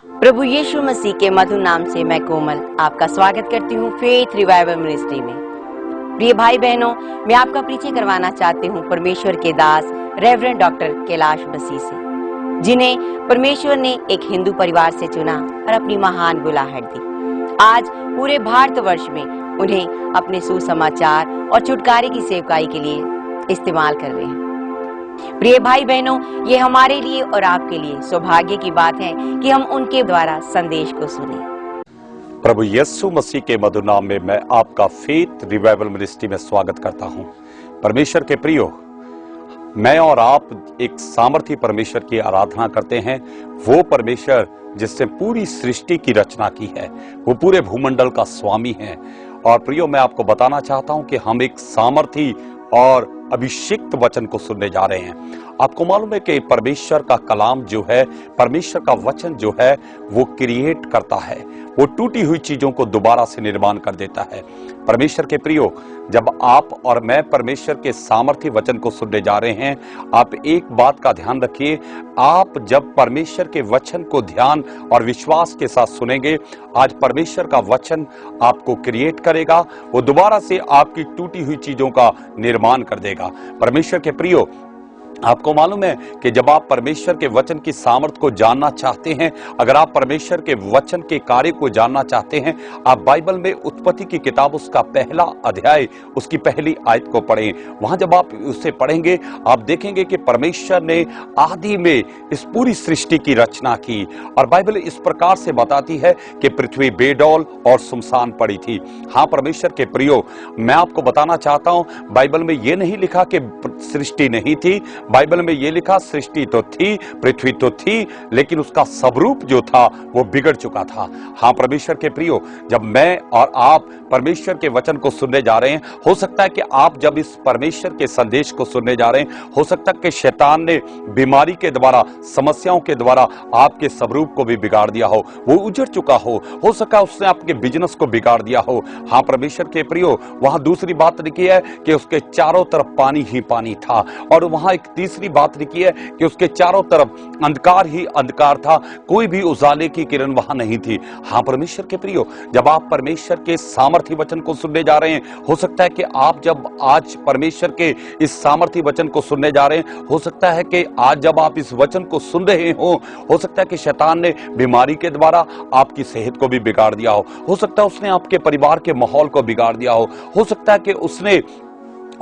प्रभु यीशु मसीह के मधुर नाम से मैं कोमल आपका स्वागत करती हूँ फेथ रिवाइवल मिनिस्ट्री में। प्रिय भाई बहनों, मैं आपका परिचय करवाना चाहती हूँ परमेश्वर के दास रेवरेंड डॉक्टर कैलाश मसीह से, जिन्हें परमेश्वर ने एक हिंदू परिवार से चुना और अपनी महान बुलाहट दी। आज पूरे भारतवर्ष में उन्हें अपने सुसमाचार और छुटकारे की सेवकाई के लिए इस्तेमाल कर रहे हैं। प्रिय भाई बहनों, ये हमारे लिए और आपके लिए सौभाग्य की बात है कि हम उनके द्वारा संदेश को सुने। प्रभु यीशु मसीह के मधुर नाम में मैं आपका फेथ रिवाइवल मिनिस्ट्री में स्वागत करता हूं। परमेश्वर के प्रियो, मैं और आप एक सामर्थी परमेश्वर की आराधना करते हैं। वो परमेश्वर जिसने पूरी सृष्टि की रचना की है, वो पूरे भूमंडल का स्वामी है। और प्रियो, मैं आपको बताना चाहता हूं कि हम एक सामर्थी और अभिषिक्त वचन को सुनने जा रहे हैं। आपको मालूम है कि परमेश्वर का कलाम जो है, परमेश्वर का वचन जो है, वो क्रिएट करता है, वो टूटी हुई चीजों को दोबारा से निर्माण कर देता है। परमेश्वर के प्रियो, जब आप और मैं परमेश्वर के सामर्थी वचन को सुनने जा रहे हैं, आप एक बात का ध्यान रखिए। आप जब परमेश्वर के वचन को ध्यान और विश्वास के साथ सुनेंगे, आज परमेश्वर का वचन आपको क्रिएट करेगा, वो दोबारा से आपकी टूटी हुई चीजों का निर्माण कर देगा। परमेश्वर के प्रियो, आपको मालूम है कि जब आप परमेश्वर के वचन की सामर्थ को जानना चाहते हैं, अगर आप परमेश्वर के वचन के कार्य को जानना चाहते हैं, आप बाइबल में उत्पत्ति की किताब उसका पहला अध्याय, उसकी पहली आयत को पढ़ें। वहां जब आप उसे पढ़ेंगे, आप देखेंगे कि परमेश्वर ने आदि में इस पूरी सृष्टि की रचना की। और बाइबल इस प्रकार से बताती है कि पृथ्वी बेडौल और सुनसान पड़ी थी। हाँ परमेश्वर के प्रियो, मैं आपको बताना चाहता हूं, बाइबल में यह नहीं लिखा कि सृष्टि नहीं थी। बाइबल में यह लिखा सृष्टि तो थी, पृथ्वी तो थी, लेकिन उसका स्वरूप जो था वो बिगड़ चुका था। हाँ परमेश्वर के प्रियो, जब मैं और आप परमेश्वर के वचन को सुनने जा रहे हैं, हो सकता है कि आप जब इस परमेश्वर के संदेश को सुनने जा रहे हैं, हो सकता है कि शैतान ने बीमारी के द्वारा, समस्याओं के द्वारा आपके स्वरूप को भी बिगाड़ दिया हो, वो उजड़ चुका हो सका है उसने आपके बिजनेस को बिगाड़ दिया हो। हाँ परमेश्वर के प्रियो, वहां दूसरी बात लिखी है कि उसके चारों तरफ पानी ही पानी था। और वहां एक तीसरी बात लिखी है कि उसके चारों तरफ अंधकार ही अंधकार था, कोई भी उजाले की किरण वहां नहीं थी। हाँ परमेश्वर के प्रियो, जब आप परमेश्वर के सामर्थी वचन को सुनने जा रहे हैं, हो सकता है कि आप जब आज परमेश्वर के इस सामर्थी वचन को सुनने जा रहे हैं, हो सकता है कि आज जब आप इस वचन को सुन रहे हो सकता है कि शैतान ने बीमारी के द्वारा आपकी सेहत को भी बिगाड़ दिया हो सकता है उसने आपके परिवार के माहौल को बिगाड़ दिया हो सकता है कि उसने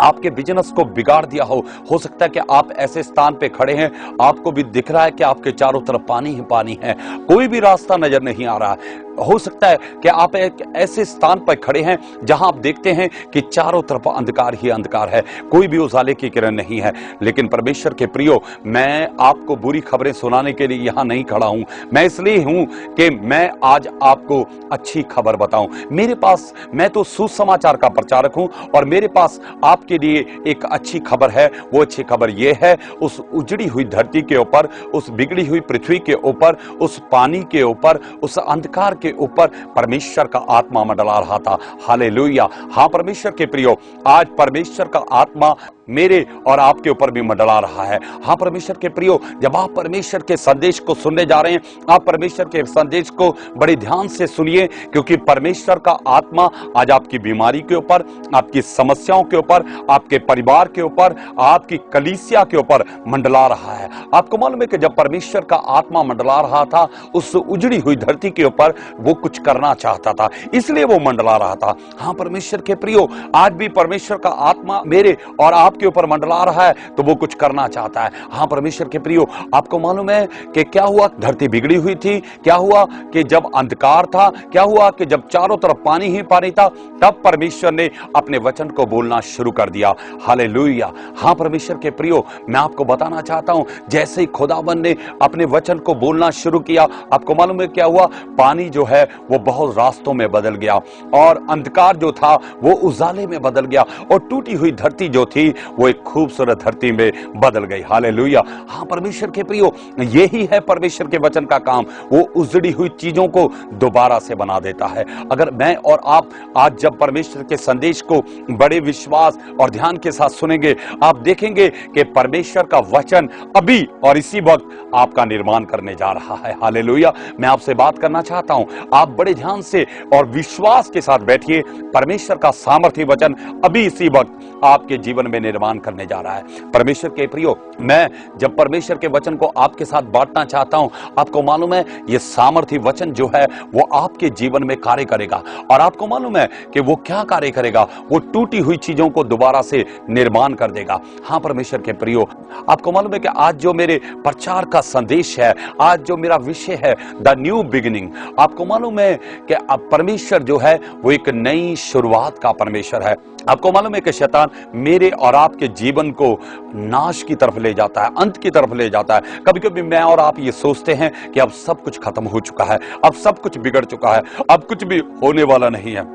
आपके बिजनेस को बिगाड़ दिया हो सकता है कि आप ऐसे स्थान पे खड़े हैं, आपको भी दिख रहा है कि आपके चारों तरफ पानी ही पानी है, कोई भी रास्ता नजर नहीं आ रहा है। हो सकता है कि आप एक ऐसे स्थान पर खड़े हैं जहां आप देखते हैं कि चारों तरफ अंधकार ही अंधकार है, कोई भी उजाले की किरण नहीं है। लेकिन परमेश्वर के प्रियो, मैं आपको बुरी खबरें सुनाने के लिए यहां नहीं खड़ा हूं, मैं इसलिए हूं कि मैं आज आपको अच्छी खबर बताऊं। मेरे पास, मैं तो सुसमाचार का प्रचारक हूं और मेरे पास आपके लिए एक अच्छी खबर है। वो अच्छी खबर यह है, उस उजड़ी हुई धरती के ऊपर, उस बिगड़ी हुई पृथ्वी के ऊपर, उस पानी के ऊपर, उस अंधकार के ऊपर परमेश्वर का आत्मा मंडला रहा था। हालेलुया। हाँ परमेश्वर के प्रियो, आज परमेश्वर का आत्मा मेरे और आपके ऊपर भी मंडला रहा है। हाँ परमेश्वर के प्रियो, जब आप परमेश्वर के संदेश को सुनने जा रहे हैं, आप परमेश्वर के संदेश को बड़े ध्यान से सुनिए, क्योंकि परमेश्वर का आत्मा आज आपकी बीमारी के ऊपर, आपकी समस्याओं के ऊपर, आपके परिवार के ऊपर, आपकी कलीसिया के ऊपर मंडला रहा है। आपको मालूम है कि जब परमेश्वर का आत्मा मंडला रहा था उस उजड़ी हुई धरती के ऊपर, वो कुछ करना चाहता था, इसलिए वो मंडला रहा था। हाँ परमेश्वर के प्रियो, आज भी परमेश्वर का आत्मा मेरे और आपके ऊपर मंडला रहा है, तो वो कुछ करना चाहता है। हाँ परमेश्वर के प्रियो, आपको मालूम है कि क्या हुआ? धरती बिगड़ी हुई थी। क्या हुआ कि जब अंधकार था, क्या हुआ कि जब चारों तरफ पानी ही पानी था, तब परमेश्वर ने अपने वचन को बोलना शुरू कर दिया। हालेलुया। हाँ परमेश्वर के प्रियो, मैं आपको बताना चाहता हूं, जैसे ही खुदाबंद ने अपने वचन को बोलना शुरू किया, आपको मालूम है क्या हुआ? पानी जो है वो बहुत रास्तों में बदल गया और अंधकार जो था वो उजाले में बदल गया और टूटी हुई धरती जो थी वो एक खूबसूरत धरती में बदल गई। हालेलुया। हाँ परमेश्वर के प्रियो, यही है परमेश्वर के वचन का काम, वो उजड़ी हुई चीजों को दोबारा से बना देता है। अगर मैं और आप आज जब परमेश्वर के संदेश को बड़े विश्वास और ध्यान के साथ सुनेंगे, आप देखेंगे कि परमेश्वर का वचन अभी और इसी वक्त आपका निर्माण करने जा रहा है। हालेलुया। मैं आपसे बात करना चाहता हूं, आप बड़े ध्यान से और विश्वास के साथ बैठिए। परमेश्वर का सामर्थ्य वचन अभी इसी वक्त आपके जीवन में निर्माण करने जा रहा है। परमेश्वर के प्रियो, मैं जब परमेश्वर के वचन को आपके साथ बांटना चाहता हूं, आपको मालूम है ये सामर्थ्य वचन जो है वो आपके जीवन में कार्य करेगा। और आपको मालूम है कि वो क्या कार्य करेगा? वो टूटी हुई चीजों को दोबारा से निर्माण कर देगा। हाँ परमेश्वर के प्रियो, आपको मालूम है कि आज जो मेरे प्रचार का संदेश है, आज जो मेरा विषय है द न्यू बिगिनिंग, आपको मालूम है कि अब परमेश्वर जो है वो एक नई शुरुआत का परमेश्वर है। आपको मालूम है कि शैतान मेरे और आपके जीवन को नाश की तरफ ले जाता है, अंत की तरफ ले जाता है। कभी कभी मैं और आप ये सोचते हैं कि अब सब कुछ खत्म हो चुका है, अब सब कुछ बिगड़ चुका है, अब कुछ भी होने वाला नहीं है।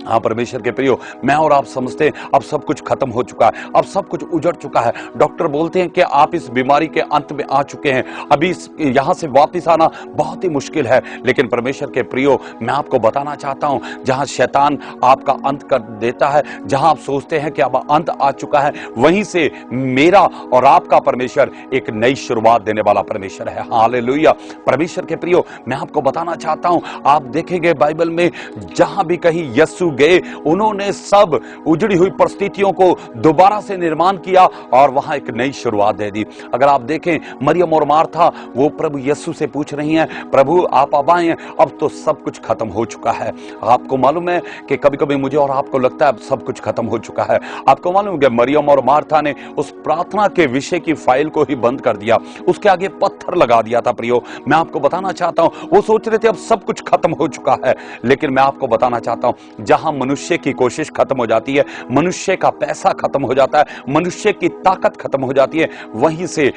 हाँ परमेश्वर के प्रियो, मैं और आप समझते हैं अब सब कुछ खत्म हो चुका है, अब सब कुछ उजड़ चुका है। डॉक्टर बोलते हैं कि आप इस बीमारी के अंत में आ चुके हैं, अभी यहां से वापस आना बहुत ही मुश्किल है। लेकिन परमेश्वर के प्रियो, मैं आपको बताना चाहता हूं, जहां शैतान आपका अंत कर देता है, जहां आप सोचते हैं कि अब अंत आ चुका है, वहीं से मेरा और आपका परमेश्वर एक नई शुरुआत देने वाला परमेश्वर है। हालेलुया। परमेश्वर के प्रियो, मैं आपको बताना चाहता हूं, आप देखेंगे बाइबल में जहां भी कहीं यीशु गए, उन्होंने सब उजड़ी हुई परिस्थितियों को दोबारा से निर्माण किया और वहां एक नई शुरुआत दे दी। अगर आप देखें, मरियम और मार्था वो प्रभु यीशु से पूछ रही हैं, प्रभु आप अब आए, अब तो सब कुछ खत्म हो चुका है। आपको मालूम है कि कभी कभी मुझे और आपको लगता है अब सब कुछ खत्म हो चुका है। आपको मालूम है कि मरियम और मार्था ने उस प्रार्थना के विषय की फाइल को ही बंद कर दिया, उसके आगे पत्थर लगा दिया था। प्रियो, मैं आपको बताना चाहता हूं, वो सोच रहे थे अब सब कुछ खत्म हो चुका है, लेकिन मैं आपको बताना चाहता हूं, जहां मनुष्य की कोशिश खत्म हो जाती है, मनुष्य का पैसा खत्म हो जाता है, मनुष्य की ताकत खत्म हो जाती है, वहीं से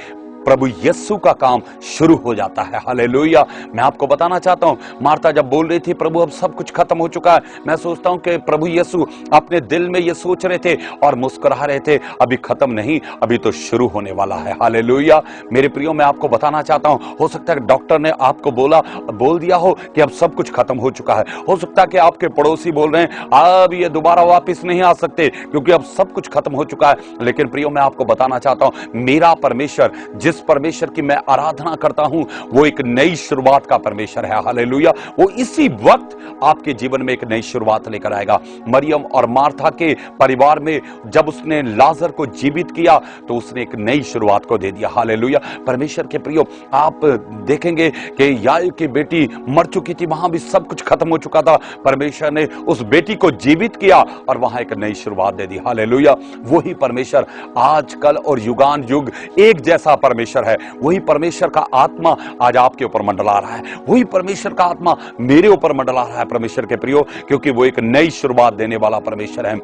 प्रभु यीशु का काम शुरू हो जाता है। हालेलुया। मैं आपको बताना चाहता हूं, मार्था जब बोल रही थी प्रभु अब सब कुछ खत्म हो चुका है, मैं सोचता हूं कि प्रभु यीशु अपने दिल में ये सोच रहे थे और मुस्कुरा रहे थे, अभी खत्म नहीं, अभी तो शुरू होने वाला है। हालेलुया। मेरे प्रियो, मैं आपको बताना चाहता हूं, हो सकता है डॉक्टर ने आपको बोल दिया हो कि अब सब कुछ खत्म हो चुका है। हो सकता है कि आपके पड़ोसी बोल रहे हैं अब ये दोबारा वापस नहीं आ सकते क्योंकि अब सब कुछ खत्म हो चुका है। लेकिन प्रियो, मैं आपको बताना चाहता हूं, मेरा परमेश्वर, जिस परमेश्वर की मैं आराधना करता हूं, वो एक नई शुरुआत का परमेश्वर है। हालेलुया। वो इसी वक्त आपके जीवन में एक नई शुरुआत लेकर आएगा। मरियम और मार्था के परिवार में जब उसने लाजर को जीवित किया तो उसने एक नई शुरुआत को दे दिया। हालेलुया। परमेश्वर के प्रियो, आप देखेंगे कि याई की बेटी मर चुकी थी, वहां भी सब कुछ खत्म हो चुका था, परमेश्वर ने उस बेटी को जीवित किया और वहां एक नई शुरुआत दे दी। हालेलुया। वही परमेश्वर आज, कल और युगान युग एक जैसा परमेश्वर है। वही परमेश्वर का आत्मा आज आपके ऊपर मंडला रहा है, वही परमेश्वर का आत्मा मेरे ऊपर मंडला रहा है परमेश्वर के प्रियो, क्योंकि वो एक नई शुरुआत देने वाला परमेश्वर है।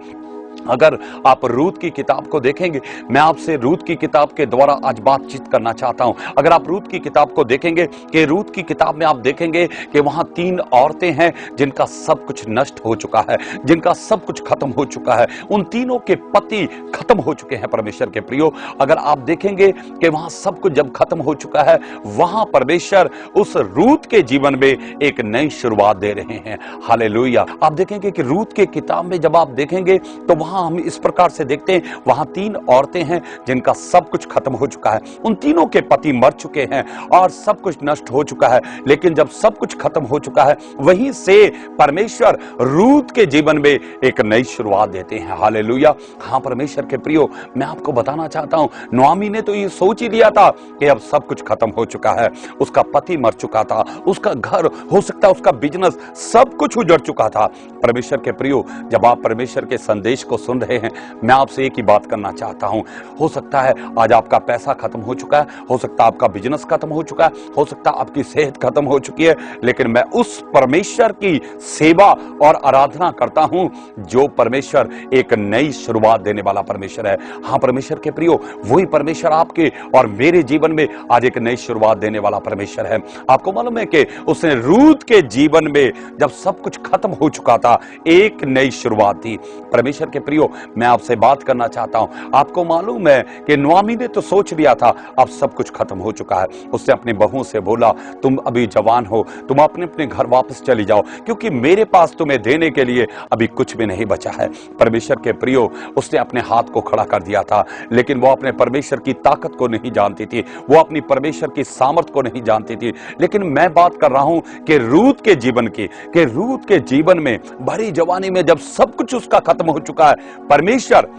अगर आप रूत की किताब को देखेंगे, मैं आपसे रूत की किताब के द्वारा आज बातचीत करना चाहता हूं। अगर आप रूत की किताब को देखेंगे, कि रूत की किताब में आप देखेंगे कि वहां 3 औरतें हैं जिनका सब कुछ नष्ट हो चुका है, जिनका सब कुछ खत्म हो चुका है, उन तीनों के पति खत्म हो चुके हैं परमेश्वर के प्रियो। अगर आप देखेंगे कि वहां सब कुछ जब खत्म हो चुका है, वहां परमेश्वर उस रूत के जीवन में एक नई शुरुआत दे रहे हैं। हालेलुया। आप देखेंगे कि रूत के किताब में जब आप देखेंगे तो वहां हम इस प्रकार से देखते हैं, वहां 3 औरतें हैं जिनका सब कुछ खत्म हो चुका है, उन तीनों के पति मर चुके हैं और सब कुछ नष्ट हो चुका है। लेकिन जब सब कुछ खत्म हो चुका है, वहीं से परमेश्वर रूत के जीवन में एक नई शुरुआत देते हैं। हालेलुया। हाँ परमेश्वर के प्रियो, मैं आपको बताना चाहता हूं, नोआमी ने तो ये सोच ही लिया था कि अब सब कुछ खत्म हो चुका है, उसका पति मर चुका था, उसका घर, हो सकता है उसका बिजनेस, सब कुछ उजड़ चुका था। परमेश्वर के प्रियो, जब आप परमेश्वर के संदेश को सुन रहे हैं, मैं आपसे एक ही बात करना चाहता हूं, हो सकता है आज आपका पैसा खत्म हो चुका है, हो सकता है आपका बिजनेस खत्म हो चुका है, हो सकता है आपकी सेहत खत्म हो चुकी है, लेकिन मैं उस परमेश्वर की सेवा और आराधना करता हूं जो परमेश्वर एक नई शुरुआत देने वाला परमेश्वर है। हाँ परमेश्वर के प्रियो, वही परमेश्वर आपके और मेरे जीवन में आज एक नई शुरुआत देने वाला परमेश्वर है। आपको मालूम है कि उसने रूत के जीवन में जब सब कुछ खत्म हो चुका था, एक नई शुरुआत थी। परमेश्वर के प्रियो, मैं आपसे बात करना चाहता हूं। आपको मालूम है कि नुआमी ने तो सोच लिया था अब सब कुछ खत्म हो चुका है। उसने अपनी बहू से बोला, तुम अभी जवान हो, तुम अपने अपने घर वापस चली जाओ, क्योंकि मेरे पास तुम्हें देने के लिए अभी कुछ भी नहीं बचा है। परमेश्वर के प्रियो, उसने अपने हाथ को खड़ा कर दिया था, लेकिन वो अपने परमेश्वर की ताकत को नहीं जानती थी, वो अपनी परमेश्वर की सामर्थ को नहीं जानती थी। लेकिन मैं बात कर रहा हूं कि रूत के जीवन की, कि रूत के जीवन में भरी जवानी में जब सब कुछ उसका खत्म हो चुका है, परमेश्वर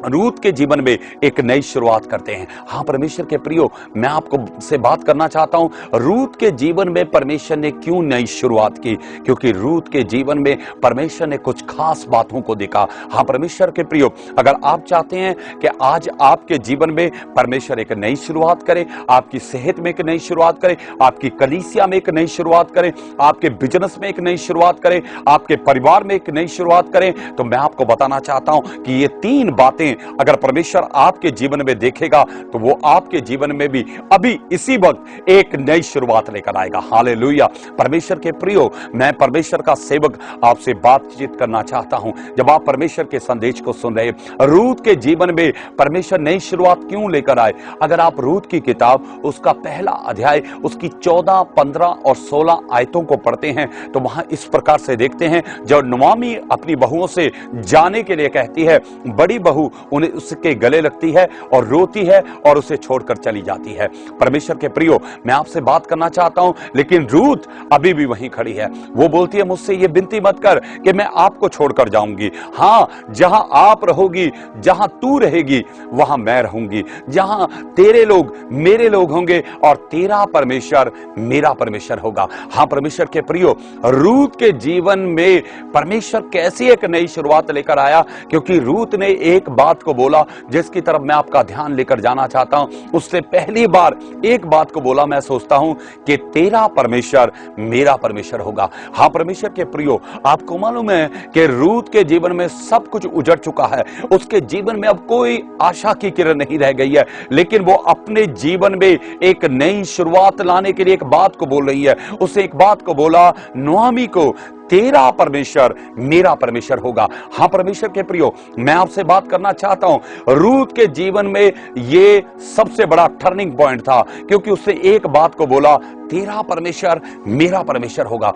रूत के जीवन में एक नई शुरुआत करते हैं। हाँ परमेश्वर के प्रियो, मैं आपको से बात करना चाहता हूं, रूत के जीवन में परमेश्वर ने क्यों नई शुरुआत की? क्योंकि रूत के जीवन में परमेश्वर ने कुछ खास बातों को देखा। हाँ परमेश्वर के प्रियो, अगर आप चाहते हैं कि आज आपके जीवन में परमेश्वर एक नई शुरुआत करे, आपकी सेहत में एक नई शुरुआत करे, आपकी कलीसिया में एक नई शुरुआत करे, आपके बिजनेस में एक नई शुरुआत करे, आपके परिवार में एक नई शुरुआत करे, तो मैं आपको बताना चाहता हूं कि ये तीन बातें अगर परमेश्वर आपके जीवन में देखेगा तो वो आपके जीवन में भी अभी इसी वक्त एक नई शुरुआत लेकर आएगा। हालेलुया। परमेश्वर के प्रियो, मैं परमेश्वर का सेवक आपसे बातचीत करना चाहता हूं। जब आप परमेश्वर के संदेश को सुन रहे, रूत के जीवन में परमेश्वर नई शुरुआत क्यों लेकर आए? अगर आप रूत की किताब उसका पहला अध्याय उसकी 14, 15 और 16 आयतों को पढ़ते हैं तो वहां इस प्रकार से देखते हैं, जब नुआमी अपनी बहुओं से जाने के लिए कहती है, बड़ी बहू उन्हें उसके गले लगती है और रोती है और उसे छोड़कर चली जाती है। परमेश्वर के प्रियो, मैं आपसे बात करना चाहता हूं, लेकिन रूत अभी भी वहीं खड़ी है। वो बोलती है, मुझसे ये विनती मत कर कि मैं आपको छोड़कर जाऊंगी। हां, जहां आप रहोगी, जहां तू रहेगी, वहां मैं रहूंगी। जहां तेरे लोग मेरे लोग होंगे और तेरा परमेश्वर मेरा परमेश्वर होगा। हां परमेश्वर के प्रियो, रूत के जीवन में परमेश्वर कैसी एक नई शुरुआत लेकर आया, क्योंकि रूत ने एक बात को बोला जिसकी तरफ मैं आपका ध्यान लेकर जाना चाहता हूं। उससे पहली बार एक बात को बोला, मैं सोचता हूं कि तेरा परमेश्वर मेरा परमेश्वर होगा। हां परमेश्वर के प्रियो, आपको मालूम है कि रूत के जीवन में सब कुछ उजड़ चुका है, उसके जीवन में अब कोई आशा की किरण नहीं रह गई है, लेकिन वो अपने जीवन में एक नई शुरुआत लाने के लिए एक बात को बोल रही है। उसने एक बात को बोला नुआमी को, तेरा परमेश्वर मेरा परमेश्वर होगा। हां परमेश्वर के प्रियो, मैं आपसे बात करना चाहता हूं, रूत के जीवन में ये सबसे बड़ा टर्निंग पॉइंट था, क्योंकि उसने एक बात को बोला, तेरा परमेश्वर मेरा परमेश्वर होगा।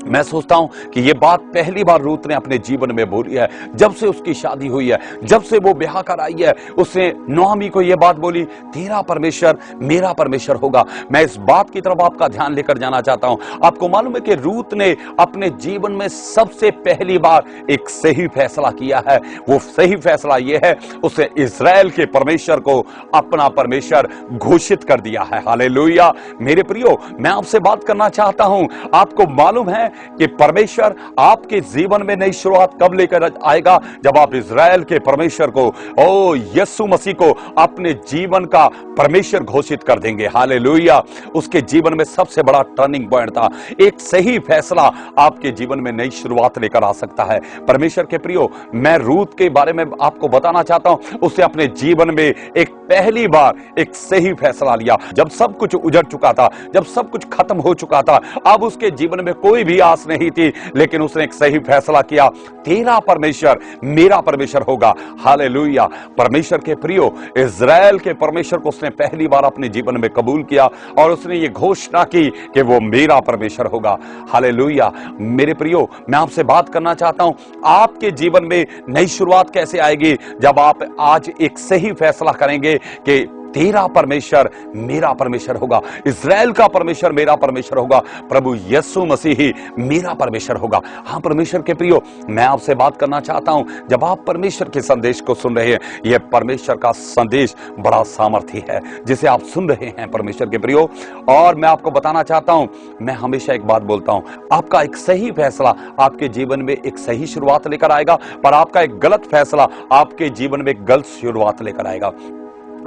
मैं सोचता हूं कि यह बात पहली बार रूत ने अपने जीवन में बोली है। जब से उसकी शादी हुई है, जब से वो ब्याह कर आई है, उसने नुआमी को यह बात बोली, तेरा परमेश्वर मेरा परमेश्वर होगा। मैं इस बात की तरफ आपका ध्यान लेकर जाना चाहता हूं। आपको मालूम है कि रूत ने अपने जीवन में सबसे पहली बार एक सही फैसला किया है। वो सही फैसला यह है, उसने इजराइल के परमेश्वर को अपना परमेश्वर घोषित कर दिया है। हालेलुया। मेरे प्रियो, मैं आपसे बात करना चाहता हूं, आपको मालूम है कि परमेश्वर आपके जीवन में नई शुरुआत कब लेकर आएगा? जब आप इजराइल के परमेश्वर को, ओ यीशु मसीह को अपने जीवन का परमेश्वर घोषित कर देंगे। हालेलुया। उसके जीवन में सबसे बड़ा टर्निंग पॉइंट था। एक सही फैसला आपके जीवन में नई शुरुआत लेकर आ सकता है। परमेश्वर के प्रियो, मैं रूत के बारे में आपको बताना चाहता हूं, उसने अपने जीवन में एक पहली बार एक सही फैसला लिया। जब सब कुछ उजड़ चुका था, जब सब कुछ खत्म हो चुका था, अब उसके जीवन में कोई भी आस नहीं थी, लेकिन उसने एक सही फैसला किया, तेरा परमेश्वर मेरा परमेश्वर होगा। हालेलुया। परमेश्वर के प्रियो, इजराइल के परमेश्वर को उसने पहली बार अपने जीवन में कबूल किया और उसने ये घोषणा की कि वो मेरा परमेश्वर होगा। हालेलुया। मेरे प्रियो, मैं आपसे बात करना चाहता हूं, आपके जीवन में नई शुरुआत कैसे आएगी? जब आप आज एक सही फैसला करेंगे कि तेरा परमेश्वर मेरा परमेश्वर होगा, इजराइल का परमेश्वर मेरा परमेश्वर होगा, प्रभु यीशु मसीह ही मेरा परमेश्वर होगा। हां परमेश्वर के प्रियो, मैं आपसे बात करना चाहता हूं, जब आप परमेश्वर के संदेश को सुन रहे हैं, यह परमेश्वर का संदेश बड़ा सामर्थी है जिसे आप सुन रहे हैं परमेश्वर के प्रियो। और मैं आपको बताना चाहता हूं, मैं हमेशा एक बात बोलता हूं, आपका एक सही फैसला आपके जीवन में एक सही शुरुआत लेकर आएगा, पर आपका एक गलत फैसला आपके जीवन में एक गलत शुरुआत लेकर आएगा।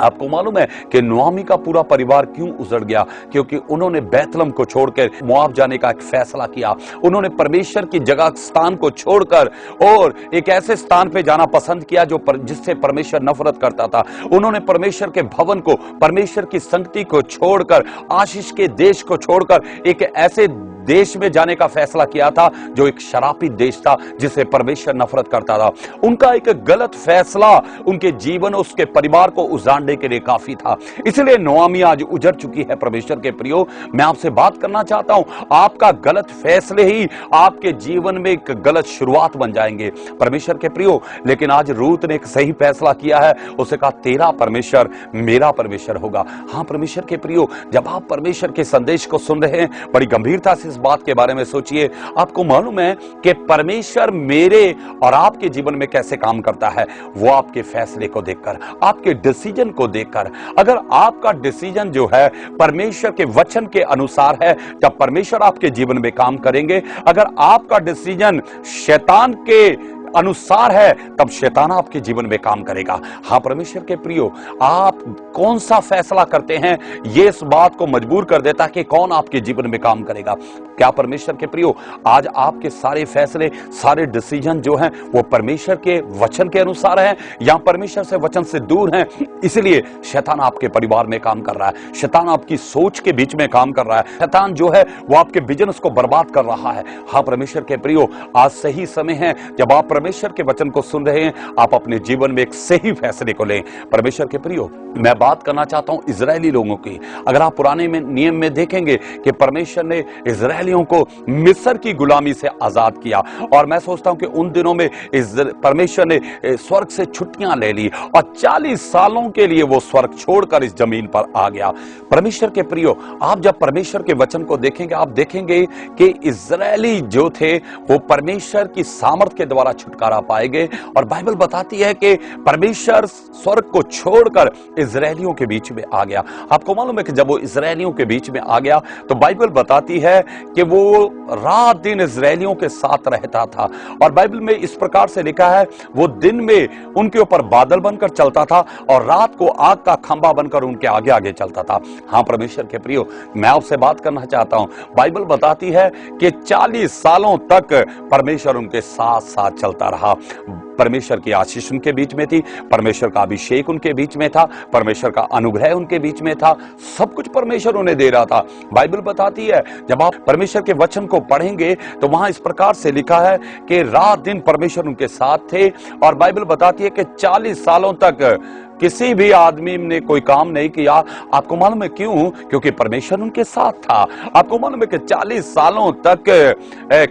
आपको मालूम है कि नुआमी का पूरा परिवार क्यों उजड़ गया? क्योंकि उन्होंने बैतलम को छोड़कर मोआब जाने का एक फैसला किया। उन्होंने परमेश्वर की जगह स्थान को छोड़कर और एक ऐसे स्थान पे जाना पसंद किया जिससे परमेश्वर नफरत करता था। उन्होंने परमेश्वर के भवन को, परमेश्वर की संगति को छोड़कर, आशीष के देश को छोड़कर एक ऐसे देश में जाने का फैसला किया था जो एक शराबी देश था, जिसे परमेश्वर नफरत करता था। उनका एक गलत फैसला उनके जीवन और उसके परिवार को उजाड़ने के लिए काफी था। इसलिए नोआमी आज उजड़ चुकी है। परमेश्वर के प्रियो, मैं आपसे बात करना चाहता हूं, आपका गलत फैसले ही आपके जीवन में एक गलत शुरुआत बन जाएंगे। परमेश्वर के प्रियो, लेकिन आज रूत ने एक सही फैसला किया है। उसे कहा, तेरा परमेश्वर मेरा परमेश्वर होगा। हां परमेश्वर के प्रियो, जब आप परमेश्वर के संदेश को सुन रहे हैं, बड़ी गंभीरता से इस बात के बारे में सोचिए। आपको मालूम है कि परमेश्वर मेरे और आपके जीवन में कैसे काम करता है? वो आपके फैसले को देखकर, आपके डिसीजन को देखकर। अगर आपका डिसीजन जो है परमेश्वर के वचन के अनुसार है, तब परमेश्वर आपके जीवन में काम करेंगे। अगर आपका डिसीजन शैतान के अनुसार है, तब शैतान आपके जीवन में काम करेगा। हां परमेश्वर के प्रियो, आप कौन सा फैसला करते हैं, यह इस बात को मजबूर कर देता है कि कौन आपके जीवन में काम करेगा। क्या परमेश्वर के प्रियो, आज आपके सारे फैसले, सारे डिसीजन जो हैं, वो परमेश्वर के वचन के अनुसार हैं या परमेश्वर से वचन से दूर हैं? इसलिए शैतान आपके परिवार में काम कर रहा है, शैतान आपकी सोच के बीच में काम कर रहा है, शैतान जो है वो आपके बिजनेस को बर्बाद कर रहा है। हां परमेश्वर के प्रियो, आज सही समय है जब आप परमेश्वर के वचन को सुन रहे हैं, आप अपने जीवन में एक सही फैसले को लें। परमेश्वर के प्रियो, मैं बात करना चाहता हूं इजरायली लोगों की। अगर आप पुराने नियम में देखेंगे कि परमेश्वर ने इजरायलियों को मिस्र की गुलामी से आजाद किया, और मैं सोचता हूं कि उन दिनों में परमेश्वर ने स्वर्ग से छुट्टियां ले ली और 40 सालों के लिए वो स्वर्ग छोड़कर इस जमीन पर आ गया। परमेश्वर के प्रियो, आप जब परमेश्वर के वचन को देखेंगे, आप देखेंगे कि इजरायली जो थे वो परमेश्वर की सामर्थ के द्वारा छुटकारा पाएंगे। और बाइबल बताती है कि परमेश्वर स्वर्ग को छोड़कर इजरायलियों के बीच में आ गया। आपको मालूम है कि जब वो इजरायलियों के बीच में आ गया, तो बाइबल बताती है कि वो रात दिन इजरायलियों के साथ रहता था। और बाइबल में इस प्रकार से लिखा है, वो दिन में उनके ऊपर बादल बनकर चलता था और रात को आग का खंभा बनकर उनके आगे आगे चलता था। हां परमेश्वर के प्रियो, मैं आपसे बात करना चाहता हूं, बाइबल बताती है कि 40 सालों तक परमेश्वर उनके साथ साथ चलता रहा। परमेश्वर की आशीष उनके बीच में थी, परमेश्वर का अभिषेक उनके बीच में था, परमेश्वर का अनुग्रह उनके बीच में था, सब कुछ परमेश्वर उन्हें दे रहा था। बाइबल बताती है, जब आप परमेश्वर के वचन को पढ़ेंगे तो वहां इस प्रकार से लिखा है कि रात दिन परमेश्वर उनके साथ थे। और बाइबल बताती है कि 40 सालों तक किसी भी आदमी ने कोई काम नहीं किया। आपको मालूम है क्यों? क्योंकि परमेश्वर उनके साथ था। आपको मालूम है कि 40 सालों तक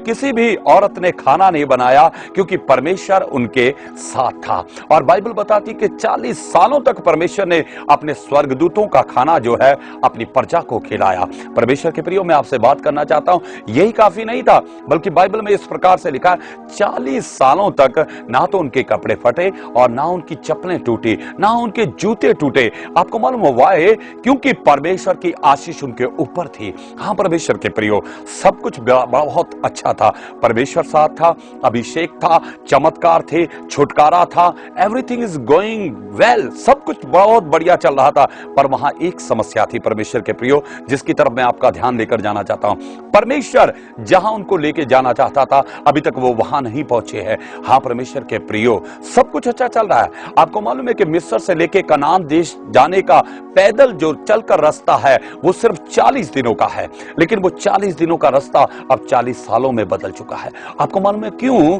किसी भी औरत ने खाना नहीं बनाया, क्योंकि परमेश्वर उनके साथ था। और बाइबल बताती है कि 40 सालों तक परमेश्वर ने अपने स्वर्गदूतों का खाना जो है अपनी प्रजा को खिलाया। परमेश्वर के प्रियो, मैं आपसे बात करना चाहता हूं, यही काफी नहीं था, बल्कि बाइबल में इस प्रकार से लिखा है, 40 सालों तक ना तो उनके कपड़े फटे और ना उनकी चप्पलें टूटी, ना उनके जूते टूटे। आपको मालूम हुआ है, क्योंकि परमेश्वर की आशीष उनके ऊपर थी। हां परमेश्वर के प्रियो, सब कुछ बहुत अच्छा था, परमेश्वर साथ था, अभिषेक था, चमत्कार थे, छुटकारा था, एवरीथिंग इज गोइंग वेल, सब कुछ बहुत बढ़िया चल रहा था। पर वहां एक समस्या थी परमेश्वर के प्रियो, जिसकी तरफ मैं आपका ध्यान लेकर जाना चाहता हूं। परमेश्वर जहां उनको लेके जाना चाहता था, अभी तक वो वहां नहीं पहुंचे हैं। हां परमेश्वर के प्रियो, सब कुछ अच्छा चल रहा है। आपको मालूम है कि मिस्र से लेके कनान देश जाने का पैदल जो चलकर रास्ता है, वो सिर्फ 40 दिनों का है, लेकिन वो 40 दिनों का रास्ता अब 40 सालों में बदल चुका है। आपको मालूम है क्यों?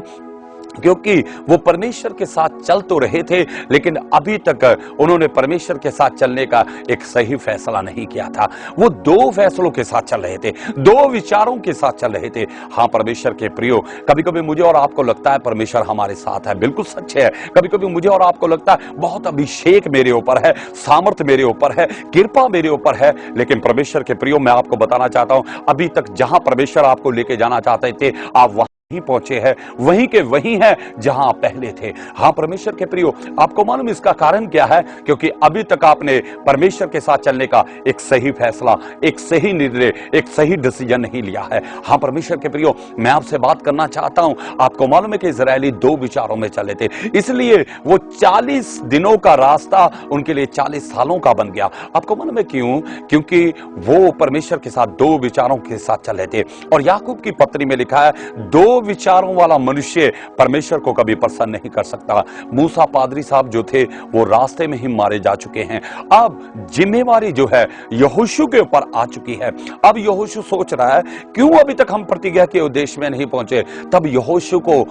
क्योंकि वो परमेश्वर के साथ चल तो रहे थे, लेकिन अभी तक उन्होंने परमेश्वर के साथ चलने का एक सही फैसला नहीं किया था। वो दो फैसलों के साथ चल रहे थे, दो विचारों के साथ चल रहे थे। हां परमेश्वर के प्रियो, कभी कभी मुझे और आपको लगता है परमेश्वर हमारे साथ है, बिल्कुल सच है। कभी कभी मुझे और आपको लगता है बहुत अभिषेक मेरे ऊपर है, सामर्थ मेरे ऊपर है, कृपा मेरे ऊपर है, लेकिन परमेश्वर के प्रियो, मैं आपको बताना चाहता हूं, अभी तक जहां परमेश्वर आपको लेके जाना चाहते थे, आप वहां ही पहुंचे हैं, वहीं के वहीं है जहां आप पहले थे। हां परमेश्वर के प्रियो, आपको मालूम इसका कारण क्या है? क्योंकि अभी तक आपने परमेश्वर के साथ चलने का एक सही फैसला, एक सही निर्णय, एक सही डिसीजन नहीं लिया है। हां परमेश्वर के प्रियो, मैं आपसे बात करना चाहता हूं, आपको मालूम है कि इजरायली दो विचारों में चले थे, इसलिए वो 40 दिनों का रास्ता उनके लिए 40 सालों का बन गया। आपको मालूम है क्यों? क्योंकि वो परमेश्वर के साथ दो विचारों के साथ चले थे। और याकूब की पत्री में लिखा है, दो दो विचारों वाला मनुष्य परमेश्वर को कभी प्रसन्न नहीं कर सकता। मूसा पादरी साहब जो थे वो रास्ते में ही मारे जा चुके हैं। अब जिम्मेवारी जो है यहोशू के ऊपर आ चुकी है। अब यहोशू सोच रहा है क्यों अभी तक हम प्रतिज्ञा के उद्देश्य में नहीं पहुंचे। तब यहोशू को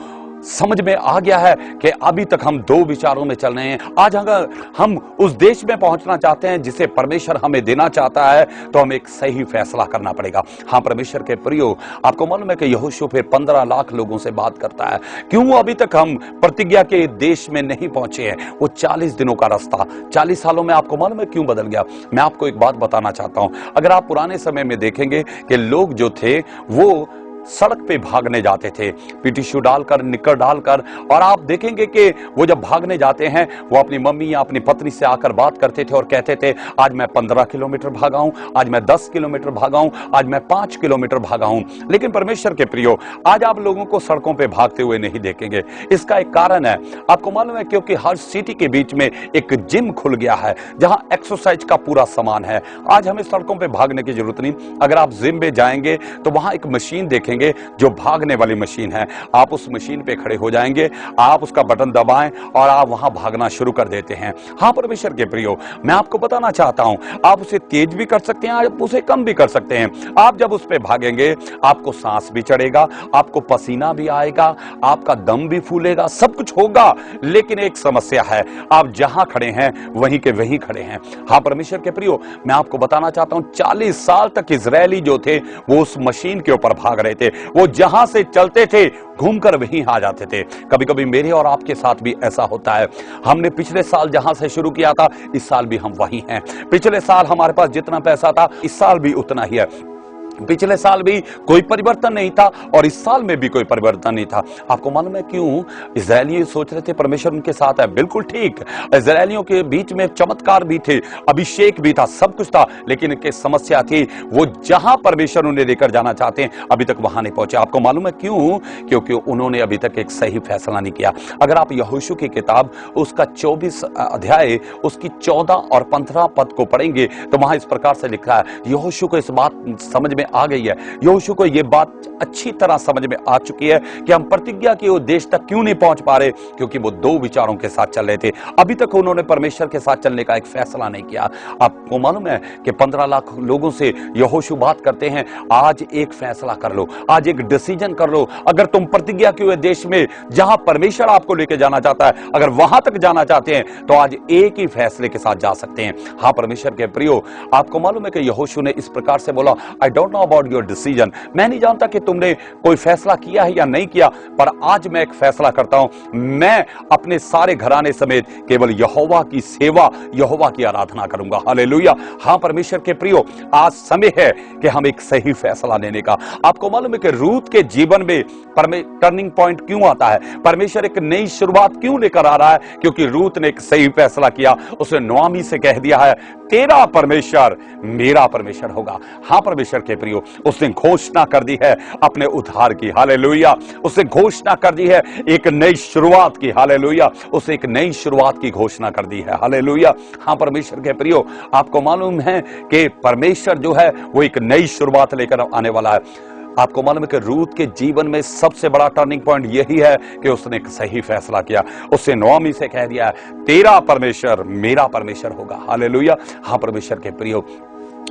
समझ में आ गया है कि अभी तक हम दो विचारों में चल रहे हैं। आज अगर हम उस देश में पहुंचना चाहते हैं जिसे परमेश्वर हमें देना चाहता है तो हमें एक सही फैसला करना पड़ेगा। हाँ परमेश्वर के प्रियो, आपको मालूम है कि यहोशू फिर 15 लाख लोगों से बात करता है। क्यों अभी तक हम प्रतिज्ञा के देश में नहीं पहुंचे हैं? वो 40 दिनों का रास्ता 40 सालों में आपको मालूम है क्यों बदल गया? मैं आपको एक बात बताना चाहता हूं। अगर आप पुराने समय में देखेंगे कि लोग जो थे वो सड़क पे भागने जाते थे, पीटी शू डालकर, निक्कर डालकर, और आप देखेंगे कि वो जब भागने जाते हैं वो अपनी मम्मी या अपनी पत्नी से आकर बात करते थे और कहते थे आज मैं 15 किलोमीटर भागा हूं, आज मैं 10 किलोमीटर भागा हूं, आज मैं 5 किलोमीटर भागा हूं। लेकिन परमेश्वर के प्रियो, आज आप लोगों को सड़कों पे भागते हुए नहीं देखेंगे। इसका एक कारण है, आपको मालूम है, क्योंकि हर सिटी के बीच में एक जिम खुल गया है जहां एक्सरसाइज का पूरा सामान है। आज हमें सड़कों पे भागने की जरूरत नहीं। अगर आप जिम में जाएंगे तो वहां एक मशीन देखेंगे जो भागने वाली मशीन है। आप उस मशीन पे खड़े हो जाएंगे, आप उसका बटन दबाएं और आप वहां भागना शुरू कर देते हैं। हाँ परमेश्वर के प्रियो, मैं आपको बताना चाहता हूं, आप उसे तेज भी कर सकते हैं, आप उसे कम भी कर सकते हैं। आप जब उस पे भागेंगे आपको सांस भी चढ़ेगा, आपको पसीना भी आएगा, आपका दम भी फूलेगा, सब कुछ होगा। लेकिन एक समस्या है, आप जहां खड़े हैं वहीं के वहीं खड़े हैं। हाँ परमेश्वर के प्रियो, मैं आपको बताना चाहता हूं, 40 साल तक इजरायली जो थे वो उस मशीन के ऊपर भाग रहे थे। वो जहां से चलते थे घूमकर वहीं आ जाते थे। कभी कभी मेरे और आपके साथ भी ऐसा होता है। हमने पिछले साल जहां से शुरू किया था इस साल भी हम वहीं हैं। पिछले साल हमारे पास जितना पैसा था इस साल भी उतना ही है। पिछले साल भी कोई परिवर्तन नहीं था और इस साल में भी कोई परिवर्तन नहीं था। आपको मालूम है क्यों? इजरायली सोच रहे थे परमेश्वर उनके साथ है। बिल्कुल ठीक, इजरायलियों के बीच में चमत्कार भी थे, अभिषेक भी था, सब कुछ था, लेकिन इनकी समस्या थी वो जहां परमेश्वर उन्हें लेकर जाना चाहते हैं अभी तक वहां नहीं पहुंचे। आपको मालूम है क्यों? क्योंकि उन्होंने अभी तक एक सही फैसला नहीं किया। अगर आप यहोशू की किताब उसका 24 अध्याय उसकी 14 और 15 पद को पढ़ेंगे तो वहां इस प्रकार से लिखा है। यहोशू को इस बात समझ में आ गई है, यहोशू को यह बात अच्छी तरह समझ में आ चुकी है कि हम प्रतिज्ञा के उद्देश्य तक क्यों नहीं पहुंच पा रहे, क्योंकि वो दो विचारों के साथ चल रहे थे। अभी तक उन्होंने परमेश्वर के साथ चलने का एक फैसला नहीं किया। आपको मालूम है कि 15 लाख लोगों से यहोशू बात करते हैं, आज एक फैसला कर लो, आज एक डिसीजन कर लो। अगर तुम प्रतिज्ञा के उद्देश्य में जहां परमेश्वर आपको लेके जाना चाहता है अगर वहां तक जाना चाहते हैं तो आज एक ही फैसले के साथ जा सकते हैं। हाँ परमेश्वर के प्रियो, आपको मालूम है कि यहोशू ने इस प्रकार से बोला, I don't know about your decision, मैं नहीं जानता कि तुमने कोई फैसला किया है या नहीं किया, पर आज मैं एक फैसला करता हूं, मैं अपने सारे घराने समेत केवल यहोवा की सेवा, यहोवा की आराधना करूंगा। हालेलुया। हाँ परमेश्वर के प्रियो, आज समय है कि हम एक सही फैसला लेने का। आपको मालूम है कि रूत के जीवन में टर्निंग पॉइंट क्यों आता है? परमेश्वर एक नई शुरुआत क्यों लेकर आ रहा है? क्योंकि रूत ने एक सही फैसला किया। उसने नोआमी से कह दिया है, तेरा परमेश्वर मेरा परमेश्वर होगा। हाँ परमेश्वर के प्रियो, उसने घोषणा कर दी है अपने उद्धार की। हालेलुया। उसने घोषणा कर दी है एक नई शुरुआत की। हालेलुया। उसने एक नई शुरुआत की घोषणा कर दी है। हालेलुया। हाँ परमेश्वर के प्रियो, आपको मालूम है कि परमेश्वर जो है वो एक नई शुरुआत लेकर आने वाला है। आपको मालूम है कि रूत के जीवन में सबसे बड़ा टर्निंग पॉइंट यही है कि उसने एक सही फैसला किया। उसने नोआमी से कह दिया, तेरा परमेश्वर मेरा परमेश्वर होगा। हालेलुया। हाँ परमेश्वर के प्रियो,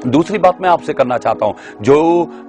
दूसरी बात मैं आपसे करना चाहता हूं जो